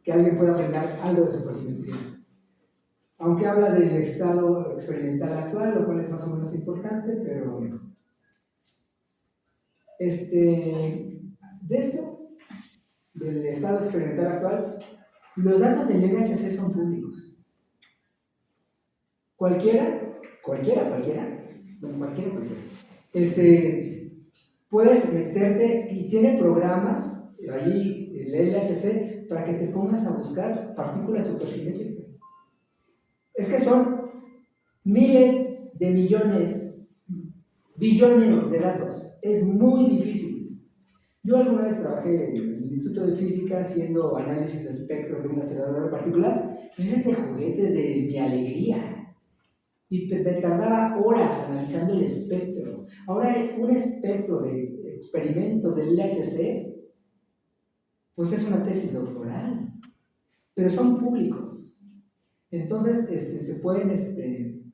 que alguien pueda aprender algo de supersimetría. Aunque habla del estado experimental actual, lo cual es más o menos importante, pero de esto, del estado experimental actual, los datos del LHC son públicos. Cualquiera, puedes meterte y tiene programas, ahí el LHC, para que te pongas a buscar partículas supersimétricas. Es que son miles de millones, billones de datos. Es muy difícil. Yo alguna vez trabajé en el Instituto de Física haciendo análisis de espectros de un acelerador de partículas, y es de juguetes de mi alegría. Y te tardaba horas analizando el espectro. Ahora un espectro de experimentos del LHC, pues es una tesis doctoral, pero son públicos. Entonces, se pueden,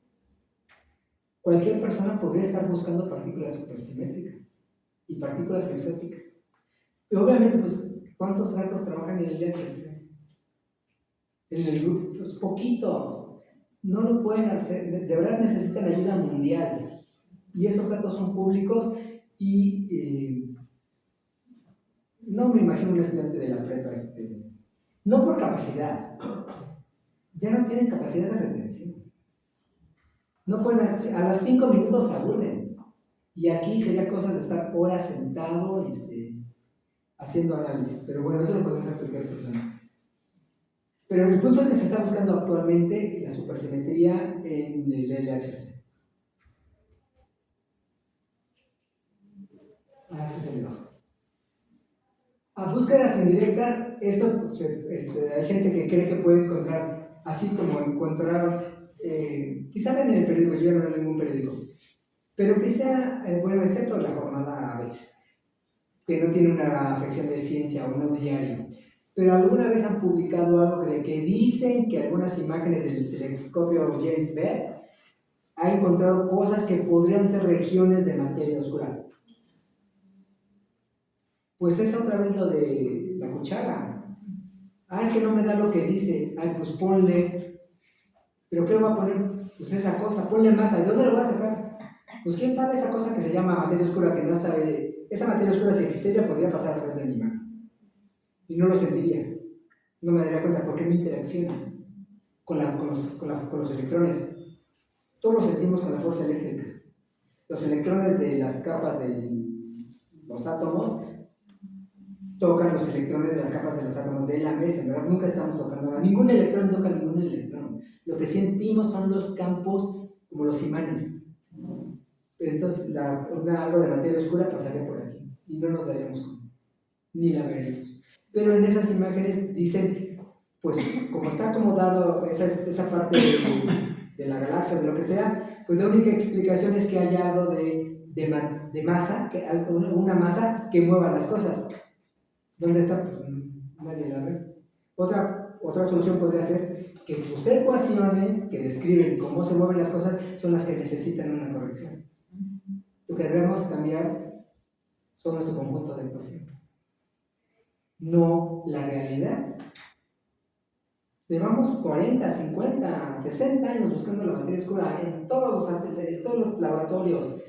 cualquier persona podría estar buscando partículas supersimétricas y partículas exóticas. Y obviamente, pues, ¿cuántos gatos trabajan en el LHC? En el grupo, pues poquitos. No lo pueden hacer, de verdad necesitan ayuda mundial. Y esos datos son públicos y no me imagino un estudiante de la prepa, no por capacidad, ya no tienen capacidad de retención. No pueden, a los 5 minutos se aburren. Y aquí sería cosas de estar horas sentado haciendo análisis. Pero bueno, eso lo puede hacer cualquier persona. Pero el punto es que se está buscando actualmente la supersimetría en el LHC. Ese es el bajo. A búsquedas indirectas, esto hay gente que cree que puede encontrar, así como encontraron, quizá ven en el periódico, yo no leo ningún periódico, pero que sea, bueno, excepto La Jornada a veces, que no tiene una sección de ciencia o no diario. Pero alguna vez han publicado algo de que dicen que algunas imágenes del telescopio James Webb han encontrado cosas que podrían ser regiones de materia oscura. Pues es otra vez lo de la cuchara. Es que no me da lo que dice. Pues ponle. ¿Pero qué le voy a poner? Pues esa cosa, ponle masa. ¿De dónde lo voy a sacar? Pues quién sabe esa cosa que se llama materia oscura, que no sabe. Esa materia oscura, si existiera, podría pasar a través de mi mano. Y no lo sentiría. No me daría cuenta porque no interacciona con los electrones. Todos lo sentimos con la fuerza eléctrica. Los electrones de las capas de los átomos tocan los electrones de las capas de los átomos de la mesa. En verdad, nunca estamos tocando nada. Ningún electrón toca ningún electrón. Lo que sentimos son los campos como los imanes. Entonces, algo de materia oscura pasaría por aquí y no nos daríamos cuenta, ni la veríamos. Pero en esas imágenes dicen, pues como está acomodado esa parte de la galaxia, de lo que sea, pues la única explicación es que haya algo de masa, una masa que mueva las cosas. ¿Dónde está? Pues nadie la ve. Otra solución podría ser que tus ecuaciones que describen cómo se mueven las cosas son las que necesitan una corrección. Lo que debemos cambiar son nuestro conjunto de ecuaciones, no la realidad. Llevamos 40, 50, 60 años buscando la materia oscura en todos los laboratorios.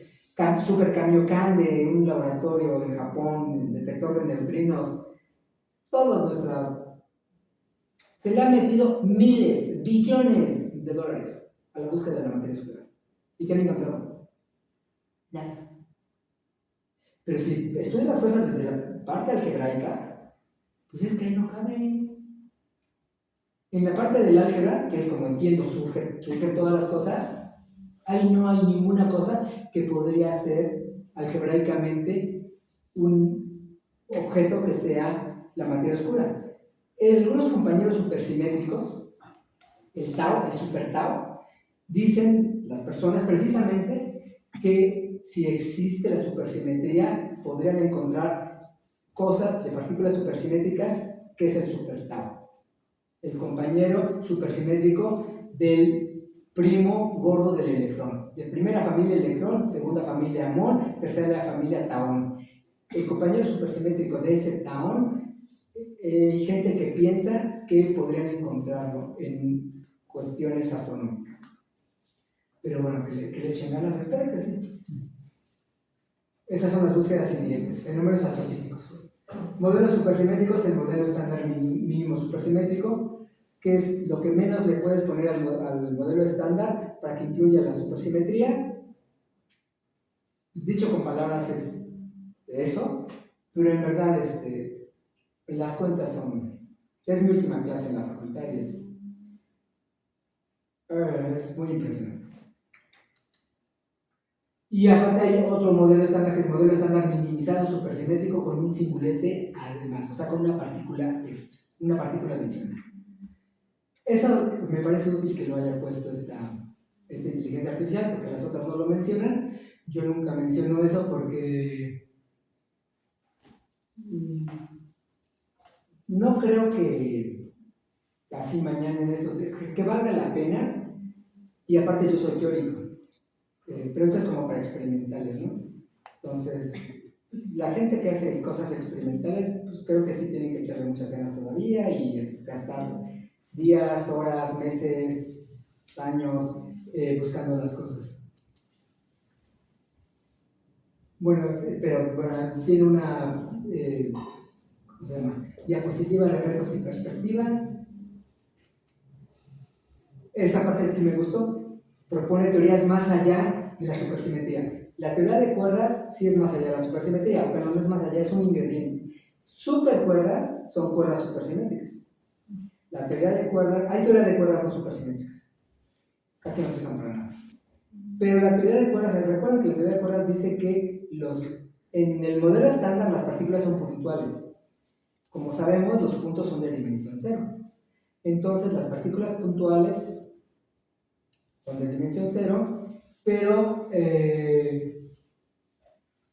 Super Kamiokan de un laboratorio en Japón, el detector de neutrinos, se le han metido miles, billones de dólares a la búsqueda de la materia oscura. ¿Y qué han encontrado? Nada. Pero si estudias las cosas desde la parte algebraica, pues es que ahí no cabe. En la parte del álgebra, que es como entiendo, surgen todas las cosas, ahí no hay ninguna cosa que podría ser algebraicamente un objeto que sea la materia oscura. Algunos compañeros supersimétricos, el tau, el super tau, dicen las personas precisamente que si existe la supersimetría podrían encontrar cosas de partículas supersimétricas, que es el supertau, el compañero supersimétrico del primo gordo del electrón. De primera familia electrón, segunda familia muón, tercera familia taón. El compañero supersimétrico de ese taón, hay gente que piensa que podrían encontrarlo en cuestiones astronómicas. Pero bueno, que le echen ganas, espero que sí. Esas son las búsquedas inminentes, fenómenos astrofísicos. Modelos supersimétricos, el modelo estándar mínimo supersimétrico, que es lo que menos le puedes poner al modelo estándar para que incluya la supersimetría. Dicho con palabras es eso, pero en verdad las cuentas son... Es mi última clase en la facultad y es muy impresionante. Y aparte hay otro modelo estándar, que es el modelo estándar minimizado supersimétrico con un singulete además, o sea, con una partícula extra, una partícula adicional. Eso me parece útil que lo haya puesto esta inteligencia artificial, porque las otras no lo mencionan. Yo nunca menciono eso porque no creo que así mañana en esto, que valga la pena, y aparte yo soy teórico. Pero esto es como para experimentales, ¿no? Entonces, la gente que hace cosas experimentales, pues creo que sí tienen que echarle muchas ganas todavía y gastar días, horas, meses, años buscando las cosas. Bueno, pero bueno, tiene una ¿cómo se llama? Diapositiva de retos y perspectivas. Esta parte sí me gustó. Propone teorías más allá de la supersimetría. La teoría de cuerdas sí es más allá de la supersimetría, pero no es más allá, es un ingrediente. Supercuerdas son cuerdas supersimétricas. La teoría de cuerdas, hay teoría de cuerdas no supersimétricas. Casi no se usan para nada. Pero la teoría de cuerdas, recuerden que la teoría de cuerdas dice que en el modelo estándar las partículas son puntuales. Como sabemos, los puntos son de dimensión cero. Entonces, las partículas puntuales son de dimensión cero, pero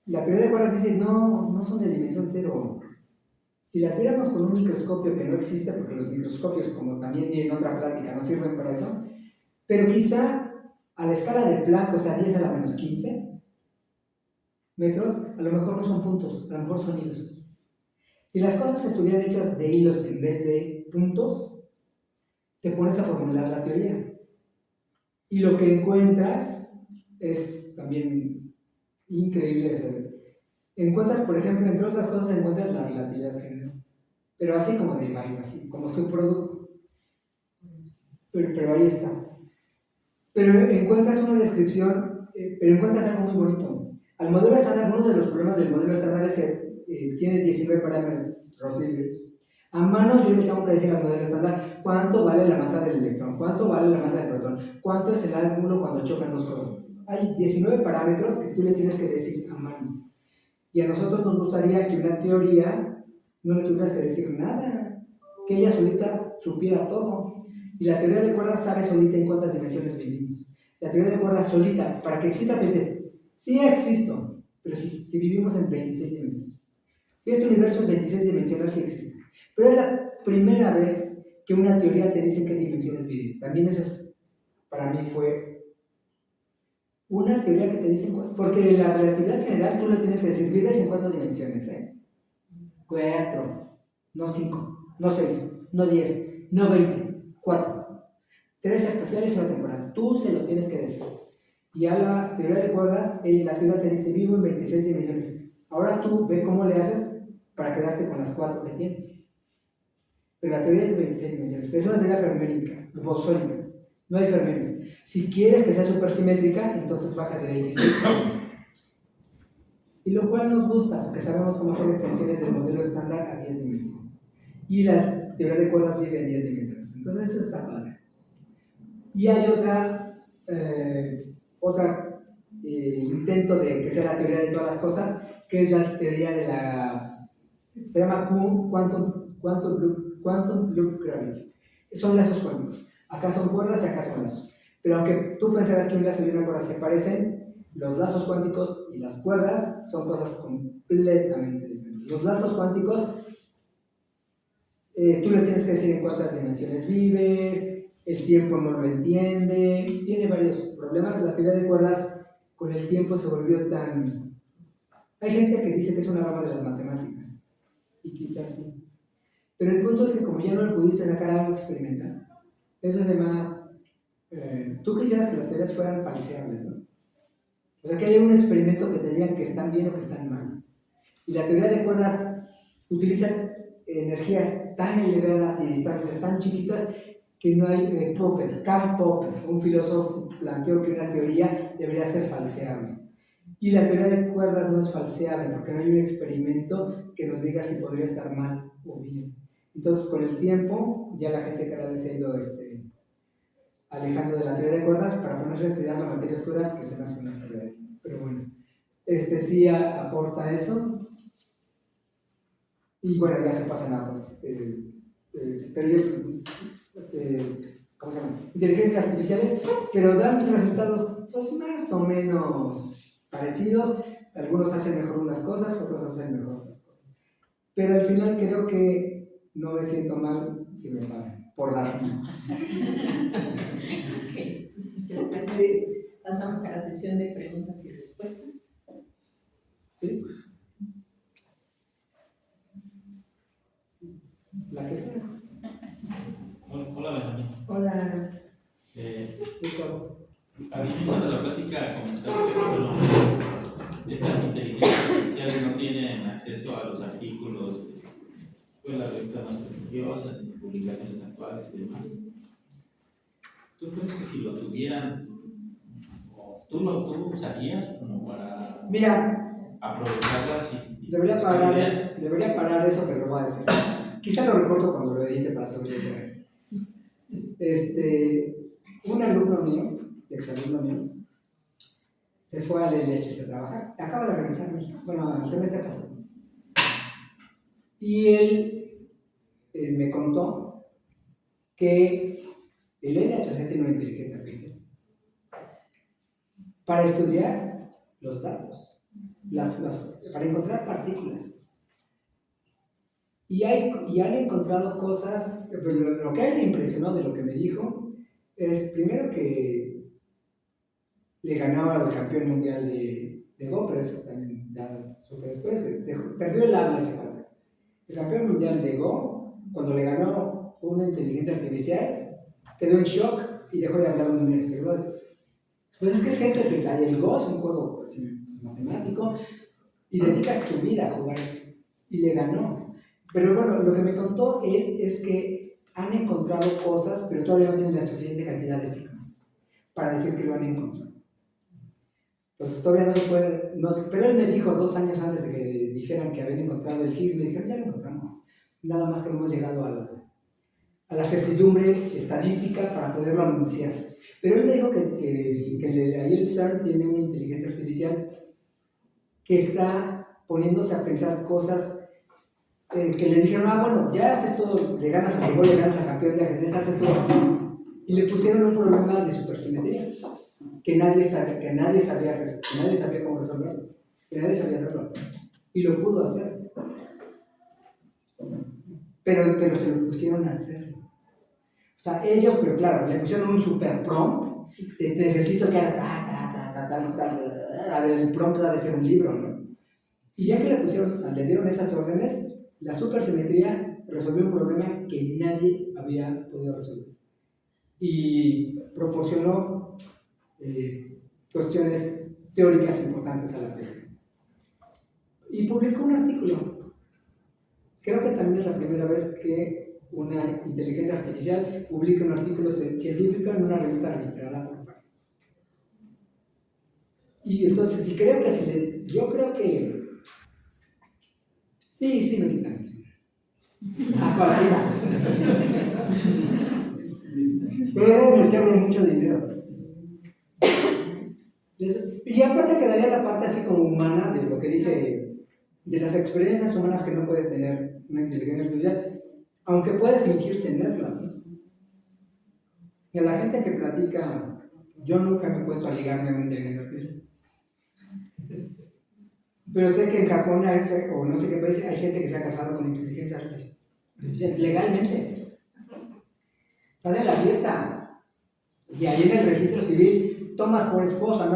la teoría de cuerdas dice no son de dimensión cero. Si las viéramos con un microscopio que no existe, porque los microscopios, como también di en otra plática, no sirven para eso, pero quizá a la escala de Planck, o sea, 10 a la menos 15 metros, a lo mejor no son puntos, a lo mejor son hilos. Si las cosas estuvieran hechas de hilos en vez de puntos, te pones a formular la teoría. Y lo que encuentras es también increíble. O sea, encuentras, por ejemplo, entre otras cosas, encuentras la relatividad general. Pero así como de Bayes, así como subproducto. Pero ahí está. Pero encuentras una descripción, pero encuentras algo muy bonito. Al modelo estándar, uno de los problemas del modelo estándar es que tiene 19 parámetros libres. A mano yo le tengo que decir al modelo estándar cuánto vale la masa del electrón, cuánto vale la masa del protón, cuánto es el ángulo cuando chocan dos cosas. Hay 19 parámetros que tú le tienes que decir a mano. Y a nosotros nos gustaría que una teoría no le tuvieras que decir nada, que ella solita supiera todo. Y la teoría de cuerdas sabe solita en cuántas dimensiones vivimos. La teoría de cuerdas solita, para que exista, te dice, sí existo, pero si vivimos en 26 dimensiones. Si este universo es 26 dimensional, sí existe. Pero es la primera vez que una teoría te dice qué dimensiones vivir. También eso es, para mí fue una teoría que te dice, porque la relatividad general tú le tienes que decir, vives en 4 dimensiones, 4, no 5, no 6, no 10, no 20, 4. 3 espaciales y una temporal. Tú se lo tienes que decir. Y a la teoría de cuerdas, la teoría te dice, vivo en 26 dimensiones. Ahora tú ve cómo le haces para quedarte con las 4 que tienes. Pero la teoría es de 26 dimensiones. Es una teoría fermiónica, bosónica. No hay fermiones. Si quieres que sea supersimétrica, entonces baja de 26 a 10. Y lo cual nos gusta, porque sabemos cómo hacer extensiones del modelo estándar a 10 dimensiones. Y las teorías de cuerdas viven en 10 dimensiones. Entonces eso está padre. Y hay otra intento de que sea la teoría de todas las cosas, que es la teoría de se llama Quantum Loop Gravity. Son lazos cuánticos. Acá son cuerdas y acá son lazos. Pero aunque tú pensaras que un lazo y una cuerda se parecen, los lazos cuánticos y las cuerdas son cosas completamente diferentes. los lazos cuánticos, tú les tienes que decir en cuántas dimensiones vives, el tiempo no lo entiende, tiene varios problemas. La teoría de cuerdas con el tiempo se volvió tan... Hay gente que dice que es una rama de las matemáticas, y quizás sí. Pero el punto es que como ya no le pudiste sacar algo experimental, eso se llama... tú quisieras que las teorías fueran falseables, ¿no? O sea, que haya un experimento que te digan que están bien o que están mal. Y la teoría de cuerdas utiliza energías tan elevadas y distancias tan chiquitas que no hay Karl Popper, un filósofo, planteó que una teoría debería ser falseable. Y la teoría de cuerdas no es falseable porque no hay un experimento que nos diga si podría estar mal o bien. Entonces, con el tiempo, ya la gente cada vez se ha ido alejando de la teoría de cuerdas para ponerse a estudiar la materia oscura, que se me hace una teoría. Pero bueno, sí aporta eso. Y bueno, ya se pasan a otros. Pero yo, ¿cómo se llama? Inteligencias artificiales, pero dan resultados pues más o menos parecidos. Algunos hacen mejor unas cosas, otros hacen mejor otras cosas. Pero al final creo que no me siento mal si me pagan por dar tips. Okay. Muchas gracias. Pasamos a la sesión de preguntas y respuestas. ¿Sí? La que sea. Hola, Benjamín. Hola. Al inicio de la plática comentaste que bueno, estas inteligencias artificiales no tienen acceso a los artículos de las revistas más prestigiosas y publicaciones actuales y demás. ¿Tú crees que si lo tuvieran, tú lo usarías como para aprovecharlas y debería parar eso, pero lo voy a decir. Quizá lo recorto cuando lo edite para sobrevivir. Un alumno mío, exalumno mío, se fue a la LHS a trabajar. Acaba de regresar a México, bueno, el semestre pasado. Y él me contó que el LHS tiene una inteligencia artificial para estudiar los datos, para encontrar partículas. Y han encontrado cosas, lo que a él le impresionó de lo que me dijo, es primero que le ganaba al campeón mundial de Go, pero eso también ya supe después, perdió el habla ese cuate. El campeón mundial de Go, cuando le ganó una inteligencia artificial, quedó en shock y dejó de hablar un mes, ¿verdad? Pues es que es gente que el Go es un juego pues, matemático y dedicas tu vida a jugar eso. Y le ganó. Pero bueno, lo que me contó él es que han encontrado cosas, pero todavía no tienen la suficiente cantidad de sigmas para decir que lo han encontrado. Entonces todavía no se puede, pero él me dijo 2 años antes de que dijeran que habían encontrado el Higgs, me dijeron, ya lo encontramos. Nada más que no hemos llegado a la certidumbre estadística para poderlo anunciar. Pero él me dijo que ahí el CERN tiene una inteligencia artificial que está poniéndose a pensar cosas que le dijeron, bueno, ya haces todo, le ganas a Gol, le ganas al campeón de ajedrez, haces todo. Y le pusieron un problema de supersimetría que nadie sabía cómo resolverlo, que nadie sabía hacerlo. Y lo pudo hacer. Pero se lo pusieron a hacerlo. O sea, ellos, pero claro, le pusieron un super prompt. Necesito que haga el prompt ha de ser un libro, ¿no? Y ya que le dieron esas órdenes, la supersimetría resolvió un problema que nadie había podido resolver. Y proporcionó cuestiones teóricas importantes a la teoría. Y publicó un artículo. Creo que también es la primera vez que una inteligencia artificial publica un artículo científico en una revista arbitrada por pares. Y entonces, yo creo que sí me quitan eso. A cualquiera. Pero meterle mucho dinero. Y aparte quedaría la parte así como humana de lo que dije, de las experiencias humanas que no puede tener una inteligencia artificial, aunque puede fingir tenerlas, ¿no? Y a la gente que platica, yo nunca me he puesto a ligarme a una inteligencia artificial. Pero sé que en Japón, o no sé qué país, hay gente que se ha casado con inteligencia artificial, legalmente. Hacen la fiesta, y ahí en el registro civil tomas por esposa,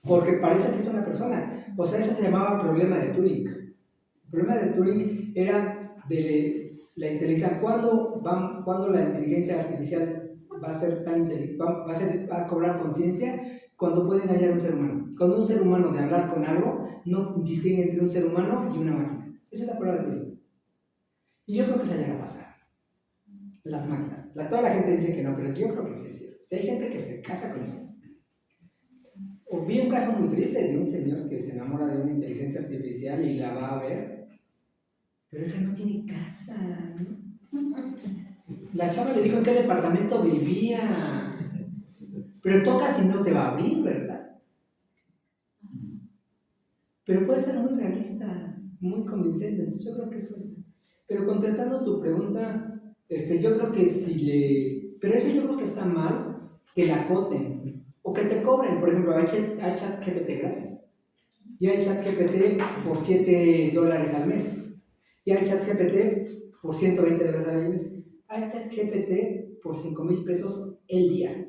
porque parece que es una persona. O sea, eso se llamaba problema de Turing. El problema de Turing era de la inteligencia. ¿Cuándo la inteligencia artificial va a ser tan inteligente, va a cobrar conciencia? Cuando puede engañar a un ser humano. Cuando un ser humano de hablar con algo no distingue entre un ser humano y una máquina. Esa es la prueba de Turing. Y yo creo que se llega a pasar. Las máquinas. Toda la gente dice que no, pero yo creo que sí es cierto. Si hay gente que se casa con eso. Vi un caso muy triste de un señor que se enamora de una inteligencia artificial y la va a ver, pero ese no tiene casa, ¿no? La chava le dijo en qué departamento vivía, pero tocas y no te va a abrir, ¿verdad? Pero puede ser muy realista, muy convincente, entonces yo creo que eso. Pero contestando tu pregunta, yo creo que pero eso yo creo que está mal que la acoten. O que te cobren, por ejemplo, hay ChatGPT gratis. Y hay ChatGPT por $7 al mes. Y hay ChatGPT por $120 al mes. Hay ChatGPT por $5,000 el día.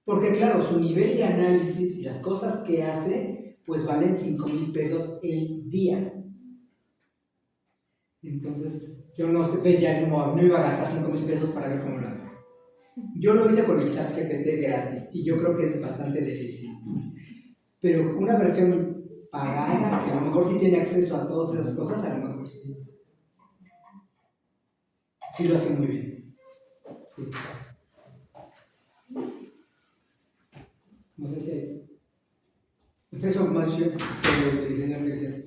Porque claro, su nivel de análisis y las cosas que hace, pues valen $5,000 el día. Entonces, yo no sé, pues ya no iba a gastar $5,000 para ver cómo lo hace. Yo lo hice con el ChatGPT gratis y yo creo que es bastante difícil. Pero una versión pagada, que a lo mejor sí tiene acceso a todas esas cosas, a lo mejor sí. Sí lo hace muy bien. Sí. No sé si eso más yo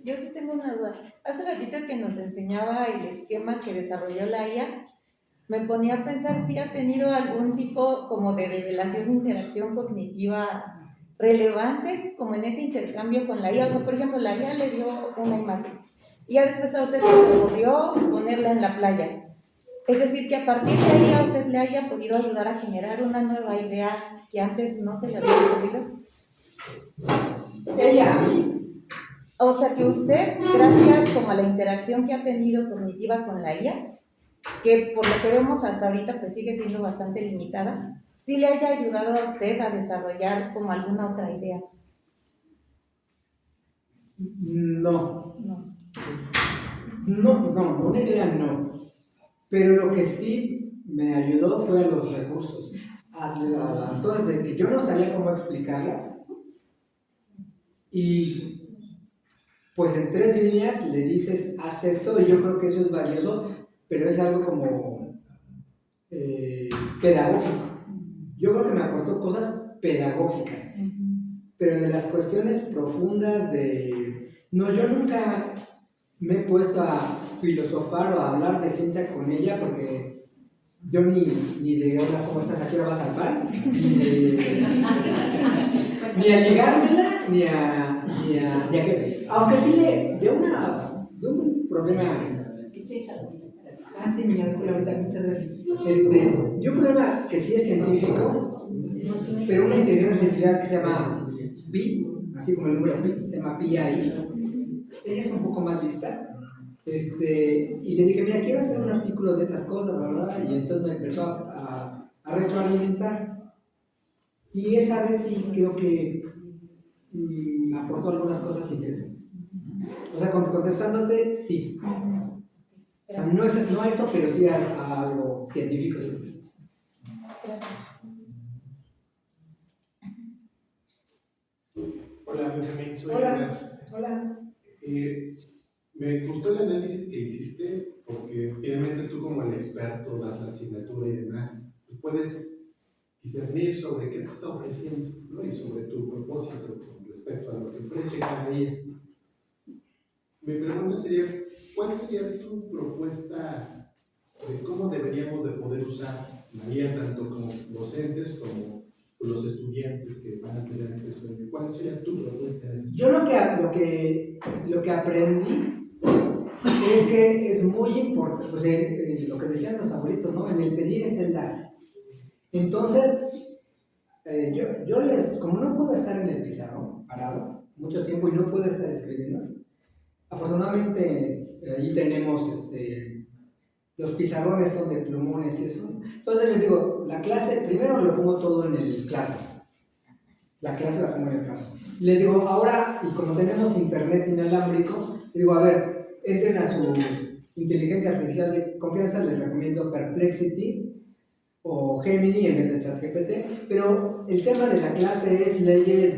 Yo sí tengo una duda. Hace ratito que nos enseñaba el esquema que desarrolló la IA, me ponía a pensar si ha tenido algún tipo como de revelación de interacción cognitiva relevante, como en ese intercambio con la IA. O sea, por ejemplo, la IA le dio una imagen y ya después a usted se le ocurrió ponerla en la playa. Es decir, que a partir de ahí a usted le haya podido ayudar a generar una nueva idea que antes no se le había ocurrido. Ella a mí. O sea, que usted, gracias como a la interacción que ha tenido cognitiva con la IA, que por lo que vemos hasta ahorita pues sigue siendo bastante limitada, sí le haya ayudado a usted a desarrollar como alguna otra idea. No, una idea no. Pero lo que sí me ayudó fue a los recursos, a las cosas de que yo no sabía cómo explicarlas. Y pues en 3 líneas le dices, haz esto, y yo creo que eso es valioso, pero es algo como pedagógico. Yo creo que me aportó cosas pedagógicas, pero de las cuestiones profundas No, yo nunca me he puesto a filosofar o a hablar de ciencia con ella, porque yo ni de hola, ¿cómo estás? ¿A qué hora vas al bar? Ni a ligármela, ni a qué. Aunque sí de un problema. Sí, mi ahorita, muchas gracias. De un problema que sí es científico, pero una inteligencia artificial que se llama Pi, así como el número Pi, se llama PI. Ella es un poco más lista. Y le dije, mira, quiero hacer un artículo de estas cosas, ¿verdad? Y entonces me empezó a retroalimentar. Y esa vez sí creo que aportó algunas cosas interesantes. O sea, contestándote, sí. O sea, no esto, pero sí a algo científico, sí. Hola, Benjamín, soy Hola. Me gustó el análisis que hiciste porque finalmente tú como el experto das la asignatura y demás, tú puedes discernir sobre qué te está ofreciendo, ¿no? Y sobre tu propósito con respecto a lo que ofrece cada día. Mi pregunta sería, ¿cuál sería tu propuesta de cómo deberíamos de poder usar la IA tanto como docentes como los estudiantes que van a tener acceso a ella? ¿Cuál sería tu propuesta? Yo lo que aprendí es que es muy importante, pues lo que decían los abuelitos, ¿no? En el pedir está el dar. Entonces, como no puedo estar en el pizarrón parado mucho tiempo y no puedo estar escribiendo, afortunadamente ahí tenemos los pizarrones son de plumones y eso. Entonces les digo, la clase, primero lo pongo todo en el Classroom. La clase la pongo en el Classroom. Les digo, ahora, y como tenemos internet inalámbrico, les digo, a ver, entren a su inteligencia artificial de confianza, les recomiendo Perplexity o Gemini en vez de ChatGPT, pero el tema de la clase es leyes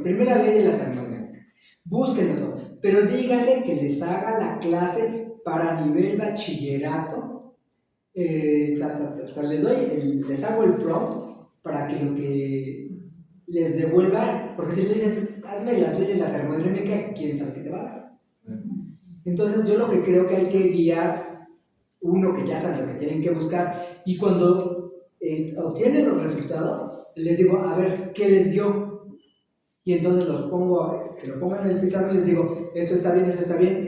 primera ley de la termodinámica. Búsquenlo todo, pero díganle que les haga la clase para nivel bachillerato. Les hago el prompt para que lo que les devuelva, porque si le dices, hazme las leyes de la termodinámica, quién sabe qué te va a dar. Entonces yo lo que creo que hay que guiar, uno que ya sabe lo que tienen que buscar, y cuando obtienen los resultados, les digo, a ver, ¿qué les dio? Y entonces los pongo, que lo pongan en el pizarro y les digo, esto está bien,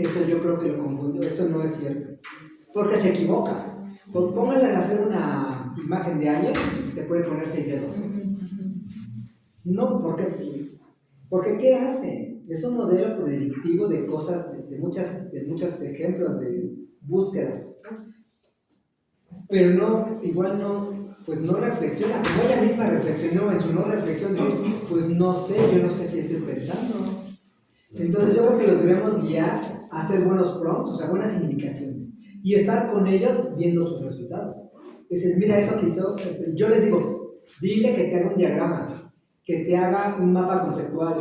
esto yo creo que lo confundo, esto no es cierto. Porque se equivoca. Pónganle a hacer una imagen de alguien y te puede poner 6 dedos. No, porque ¿qué hace? Es un modelo predictivo de cosas, de muchos ejemplos de búsquedas. Pero no, igual no, pues no reflexiona, como ella misma reflexionó en su no reflexión, pues no sé, yo no sé si estoy pensando. Entonces yo creo que los debemos guiar a hacer buenos prompts, o sea, buenas indicaciones, y estar con ellos viendo sus resultados. Es decir, mira eso que hizo, yo les digo, dile que te haga un diagrama, que te haga un mapa conceptual,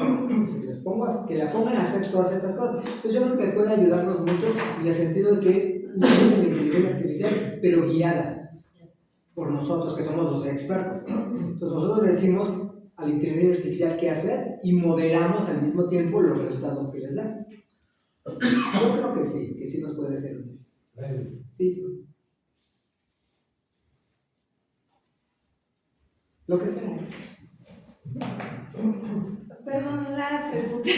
que la pongan a hacer todas estas cosas. Entonces yo creo que puede ayudarnos mucho en el sentido de que utilicen la inteligencia artificial, pero guiada por nosotros, que somos los expertos. Entonces nosotros le decimos a la inteligencia artificial qué hacer y moderamos al mismo tiempo los resultados que les da. Yo creo que sí nos puede ser útil. Sí. Lo que sea. Perdón, la pregunta,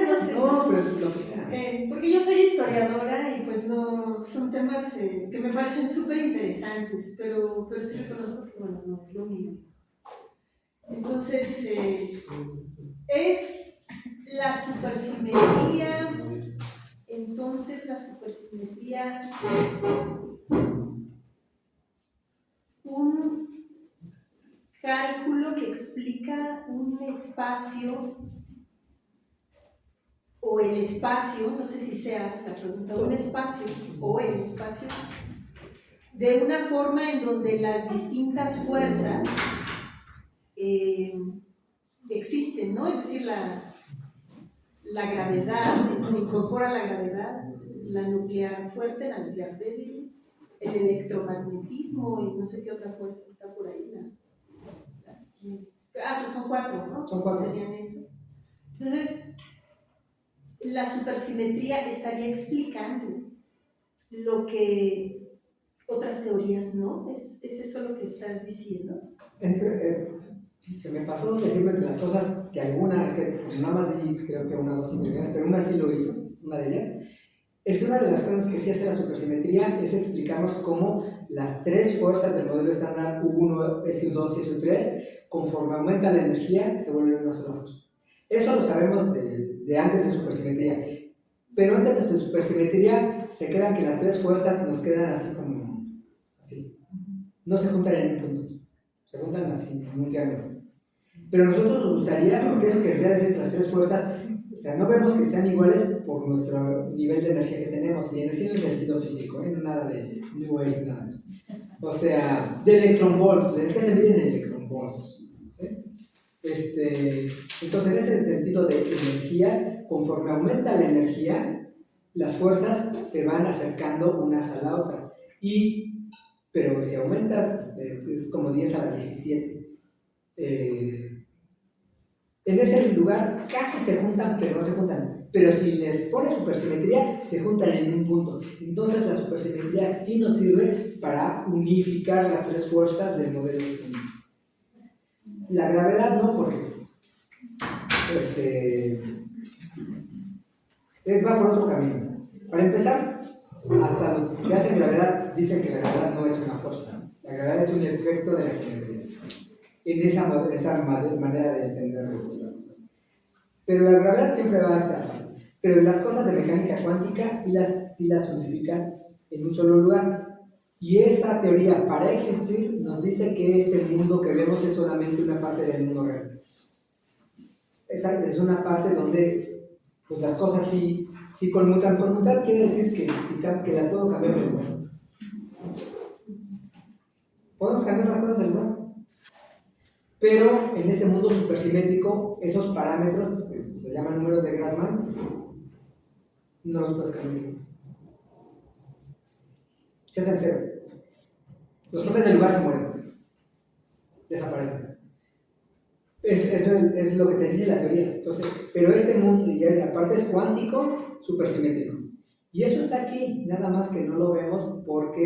no sé. No, pero lo que sea. Porque yo soy historiadora y pues no, son temas que me parecen súper interesantes, pero sí reconozco que bueno, no es lo mío. Entonces, es la supersimetría, entonces la supersimetría, un cálculo que explica un espacio o el espacio, no sé si sea la pregunta, un espacio o el espacio, de una forma en donde las distintas fuerzas existen, ¿no? Es decir, la gravedad, se incorpora la gravedad, la nuclear fuerte, la nuclear débil, el electromagnetismo y no sé qué otra fuerza está por ahí. Pues son 4, ¿no? Son 4. Serían esas. Entonces, la supersimetría estaría explicando lo que otras teorías no. ¿Es eso lo que estás diciendo? Se me pasó decirme entre las cosas que alguna, es que como nada más di creo que una o dos ingredientes, pero una sí lo hizo, una de ellas. Es una de las cosas que sí hace la supersimetría, es explicarnos cómo las 3 fuerzas del modelo estándar U1, SU2 y SU3, conforme aumenta la energía, se vuelven una sola fuerza. Eso lo sabemos de antes de supersimetría. Pero antes de supersimetría se quedan que las 3 fuerzas nos quedan así como así. No se juntan en un punto, se juntan así en un triángulo. Pero a nosotros nos gustaría, porque eso querría decir que las 3 fuerzas, o sea, no vemos que sean iguales por nuestro nivel de energía que tenemos, y energía en el sentido físico, no nada de New Age, nada de eso. O sea, de electronvolts, la energía se mide en electronvolts, ¿sí? Entonces, en ese sentido de energías, conforme aumenta la energía, las fuerzas se van acercando unas a la otra. Pero si aumentas, es como 10 a la 17. En ese lugar casi se juntan, pero no se juntan. Pero si les pones supersimetría, se juntan en un punto. Entonces la supersimetría sí nos sirve para unificar las 3 fuerzas del modelo estándar. La gravedad no, porque va por otro camino. Para empezar, hasta los que hacen gravedad dicen que la gravedad no es una fuerza. La gravedad es un efecto de la geometría. en esa manera de entender las cosas. Pero la gravedad siempre va a estar. Pero las cosas de mecánica cuántica sí las unifican en un solo lugar. Y esa teoría, para existir, nos dice que este mundo que vemos es solamente una parte del mundo real. Es una parte donde pues, las cosas sí conmutan. Conmutar quiere decir que las puedo cambiar de lugar. Podemos cambiar las cosas de lugar. Pero en este mundo supersimétrico, esos parámetros, que se llaman números de Grassmann, no los puedes cambiar. Se hacen cero. Los cambios de lugar se mueren. Desaparecen. Eso es lo que te dice la teoría. Entonces, pero este mundo, y aparte es cuántico, supersimétrico. Y eso está aquí, nada más que no lo vemos porque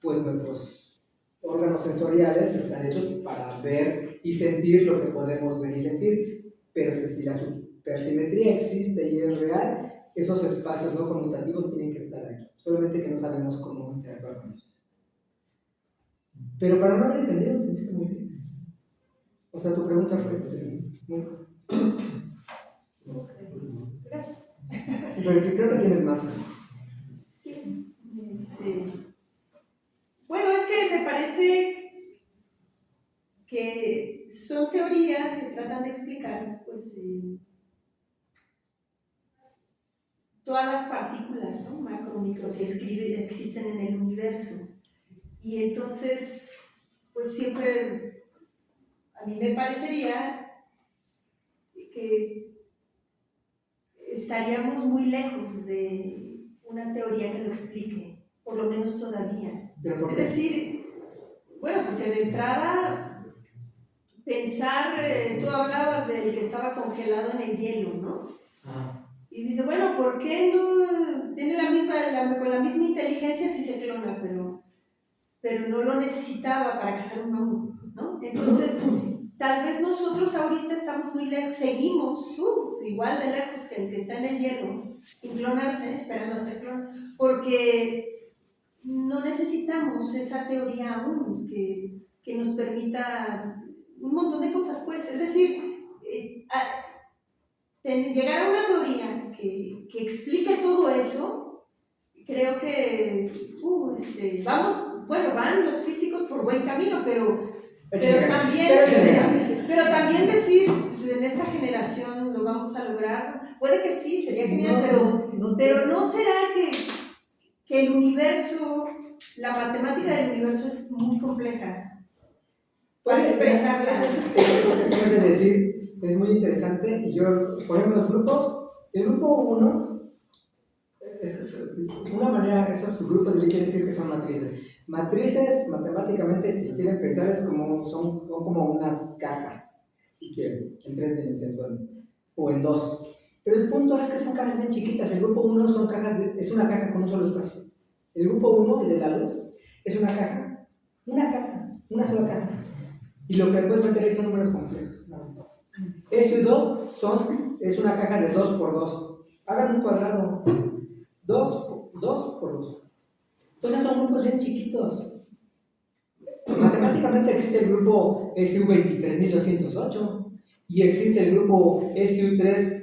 pues nuestros órganos sensoriales están hechos para ver y sentir lo que podemos ver y sentir. Pero si la supersimetría existe y es real, esos espacios no conmutativos tienen que estar aquí. Solamente que no sabemos cómo interactuar con ellos. Pero para no haber entendido, entendiste muy bien. O sea, tu pregunta fue esta. Muy Gracias. Pero creo que tienes más. Sí. Bueno, es que me parece que son teorías que tratan de explicar, pues, todas las partículas, ¿no? Macro, micro, que existen en el universo. Y entonces, pues siempre, a mí me parecería que estaríamos muy lejos de una teoría que lo explique, por lo menos todavía. Es decir, bueno, porque de entrada, pensar, tú hablabas del que estaba congelado en el hielo, ¿no? Y dice, bueno, ¿por qué no tiene con la misma inteligencia si se clona, pero no lo necesitaba para cazar un mamut, ¿no? Entonces, tal vez nosotros ahorita estamos muy lejos, seguimos igual de lejos que el que está en el hielo, sin clonarse, esperando a ser clonado, porque no necesitamos esa teoría aún que nos permita un montón de cosas, pues. Es decir, llegar a una teoría que explique todo eso, creo que van los físicos por buen camino, pero también decir en esta generación lo vamos a lograr, puede que sí, sería genial, pero no será que el universo, la matemática del universo es muy compleja para expresarla. Eso que acabas de decir es muy interesante. Y yo, por ejemplo, el grupo 1 es una manera, esos grupos quiere decir que son matrices. Matrices, matemáticamente, si quieren pensar, son como unas cajas, si quieren, en 3 dimensiones o en 2. Pero el punto es que son cajas bien chiquitas. El grupo 1 es una caja con un solo espacio. El grupo 1, el de la luz, es una caja, una sola caja. Y lo que puedes meter ahí son números complejos. S y 2 es una caja de 2 por 2. Hagan un cuadrado. 2 por 2. Entonces son grupos bien chiquitos. Matemáticamente existe el grupo SU23208 y existe el grupo SU3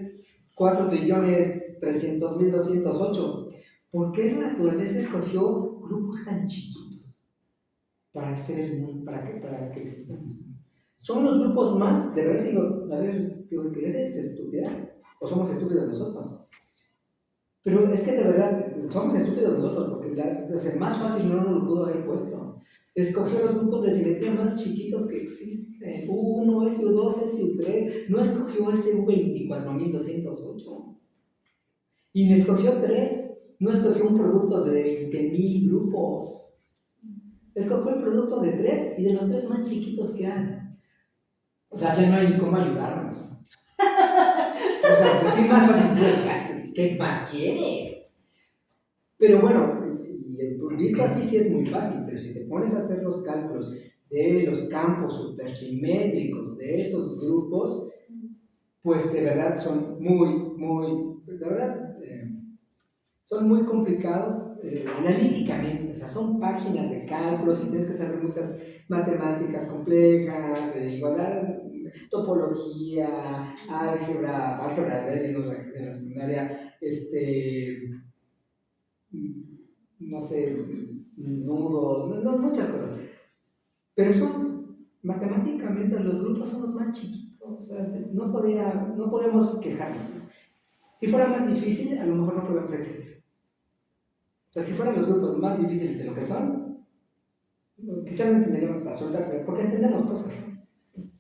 4.300.208. ¿Por qué la naturaleza escogió grupos tan chiquitos para hacer el mundo, para que existamos? Son los grupos más, de verdad digo, que eres estúpida, o somos estúpidos nosotros. Pero es que de verdad, somos estúpidos nosotros, porque más fácil no nos lo pudo haber puesto. Escogió los grupos de simetría más chiquitos que existen. U1, SU2, SU3, no escogió SU24208. Y me escogió 3, no escogió un producto de 20.000 grupos. Escogió el producto de 3 y de los 3 más chiquitos que hay. O sea, ya no hay ni cómo ayudarnos. O sea, pues sí, más fácil. ¿Qué más quieres? Pero bueno, visto así sí es muy fácil, pero si te pones a hacer los cálculos de los campos supersimétricos de esos grupos, pues de verdad son son muy complicados analíticamente. O sea, son páginas de cálculos y tienes que saber muchas matemáticas complejas, igualdad, topología, álgebra de Davis, no la que sea en la secundaria, no sé, nudo, no, muchas cosas. Pero matemáticamente los grupos son los más chiquitos, o sea, no podemos quejarnos. Si fuera más difícil, a lo mejor no podemos existir. O sea, si fueran los grupos más difíciles de lo que son, quizás no entenderíamos absolutamente, porque entendemos cosas, ¿no? Sí.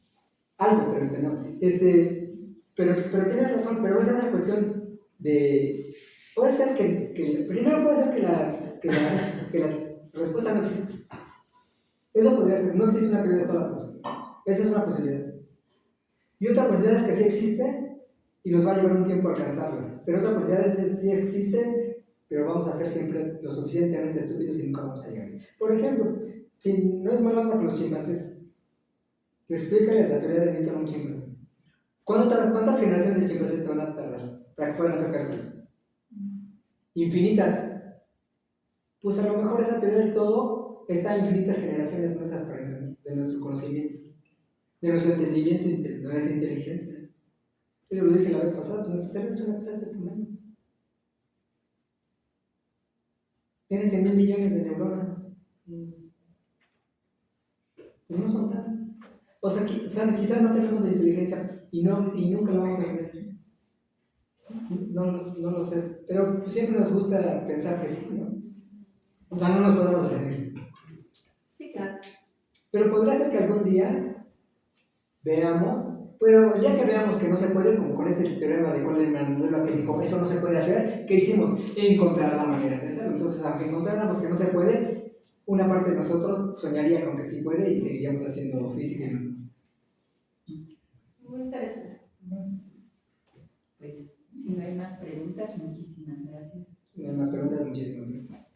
Algo, pero entendemos. Pero tienes razón, pero es una cuestión de... Puede ser primero puede ser que la respuesta no existe. Eso podría ser, no existe una teoría de todas las cosas. Esa es una posibilidad. Y otra posibilidad es que sí existe y nos va a llevar un tiempo alcanzarla. Pero otra posibilidad es que sí existe, pero vamos a ser siempre lo suficientemente estúpidos y nunca vamos a llegar. Por ejemplo, si no es mala onda con los chimpancés, explícale la teoría de Newton a un chimpancé. ¿Cuántas generaciones de chimpancés te van a tardar para que puedan hacer cálculos? Infinitas. Pues a lo mejor esa teoría del todo está a infinitas generaciones nuestras para entender, de nuestro conocimiento, de nuestro entendimiento, de nuestra inteligencia. Yo lo dije la vez pasada, pues nuestro cerebro es una cosa de ese tamaño. Tiene 100.000 millones de neuronas. Pues no son tan. O sea, quizás no tenemos la inteligencia y nunca la vamos a tener. No lo sé. Pero siempre nos gusta pensar que sí, ¿no? O sea, no nos podemos elegir. Sí, claro. Pero podría ser que algún día veamos, pero ya que veamos que no se puede, como con este teorema de Coleman, que dijo, eso no se puede hacer, ¿qué hicimos? Encontrar la manera de hacerlo. Entonces, aunque encontráramos que no se puede, una parte de nosotros soñaría con que sí puede y seguiríamos haciendo física y matemáticas. Muy interesante. Pues, si no hay más preguntas, muchísimas gracias. Si no hay más preguntas, muchísimas gracias.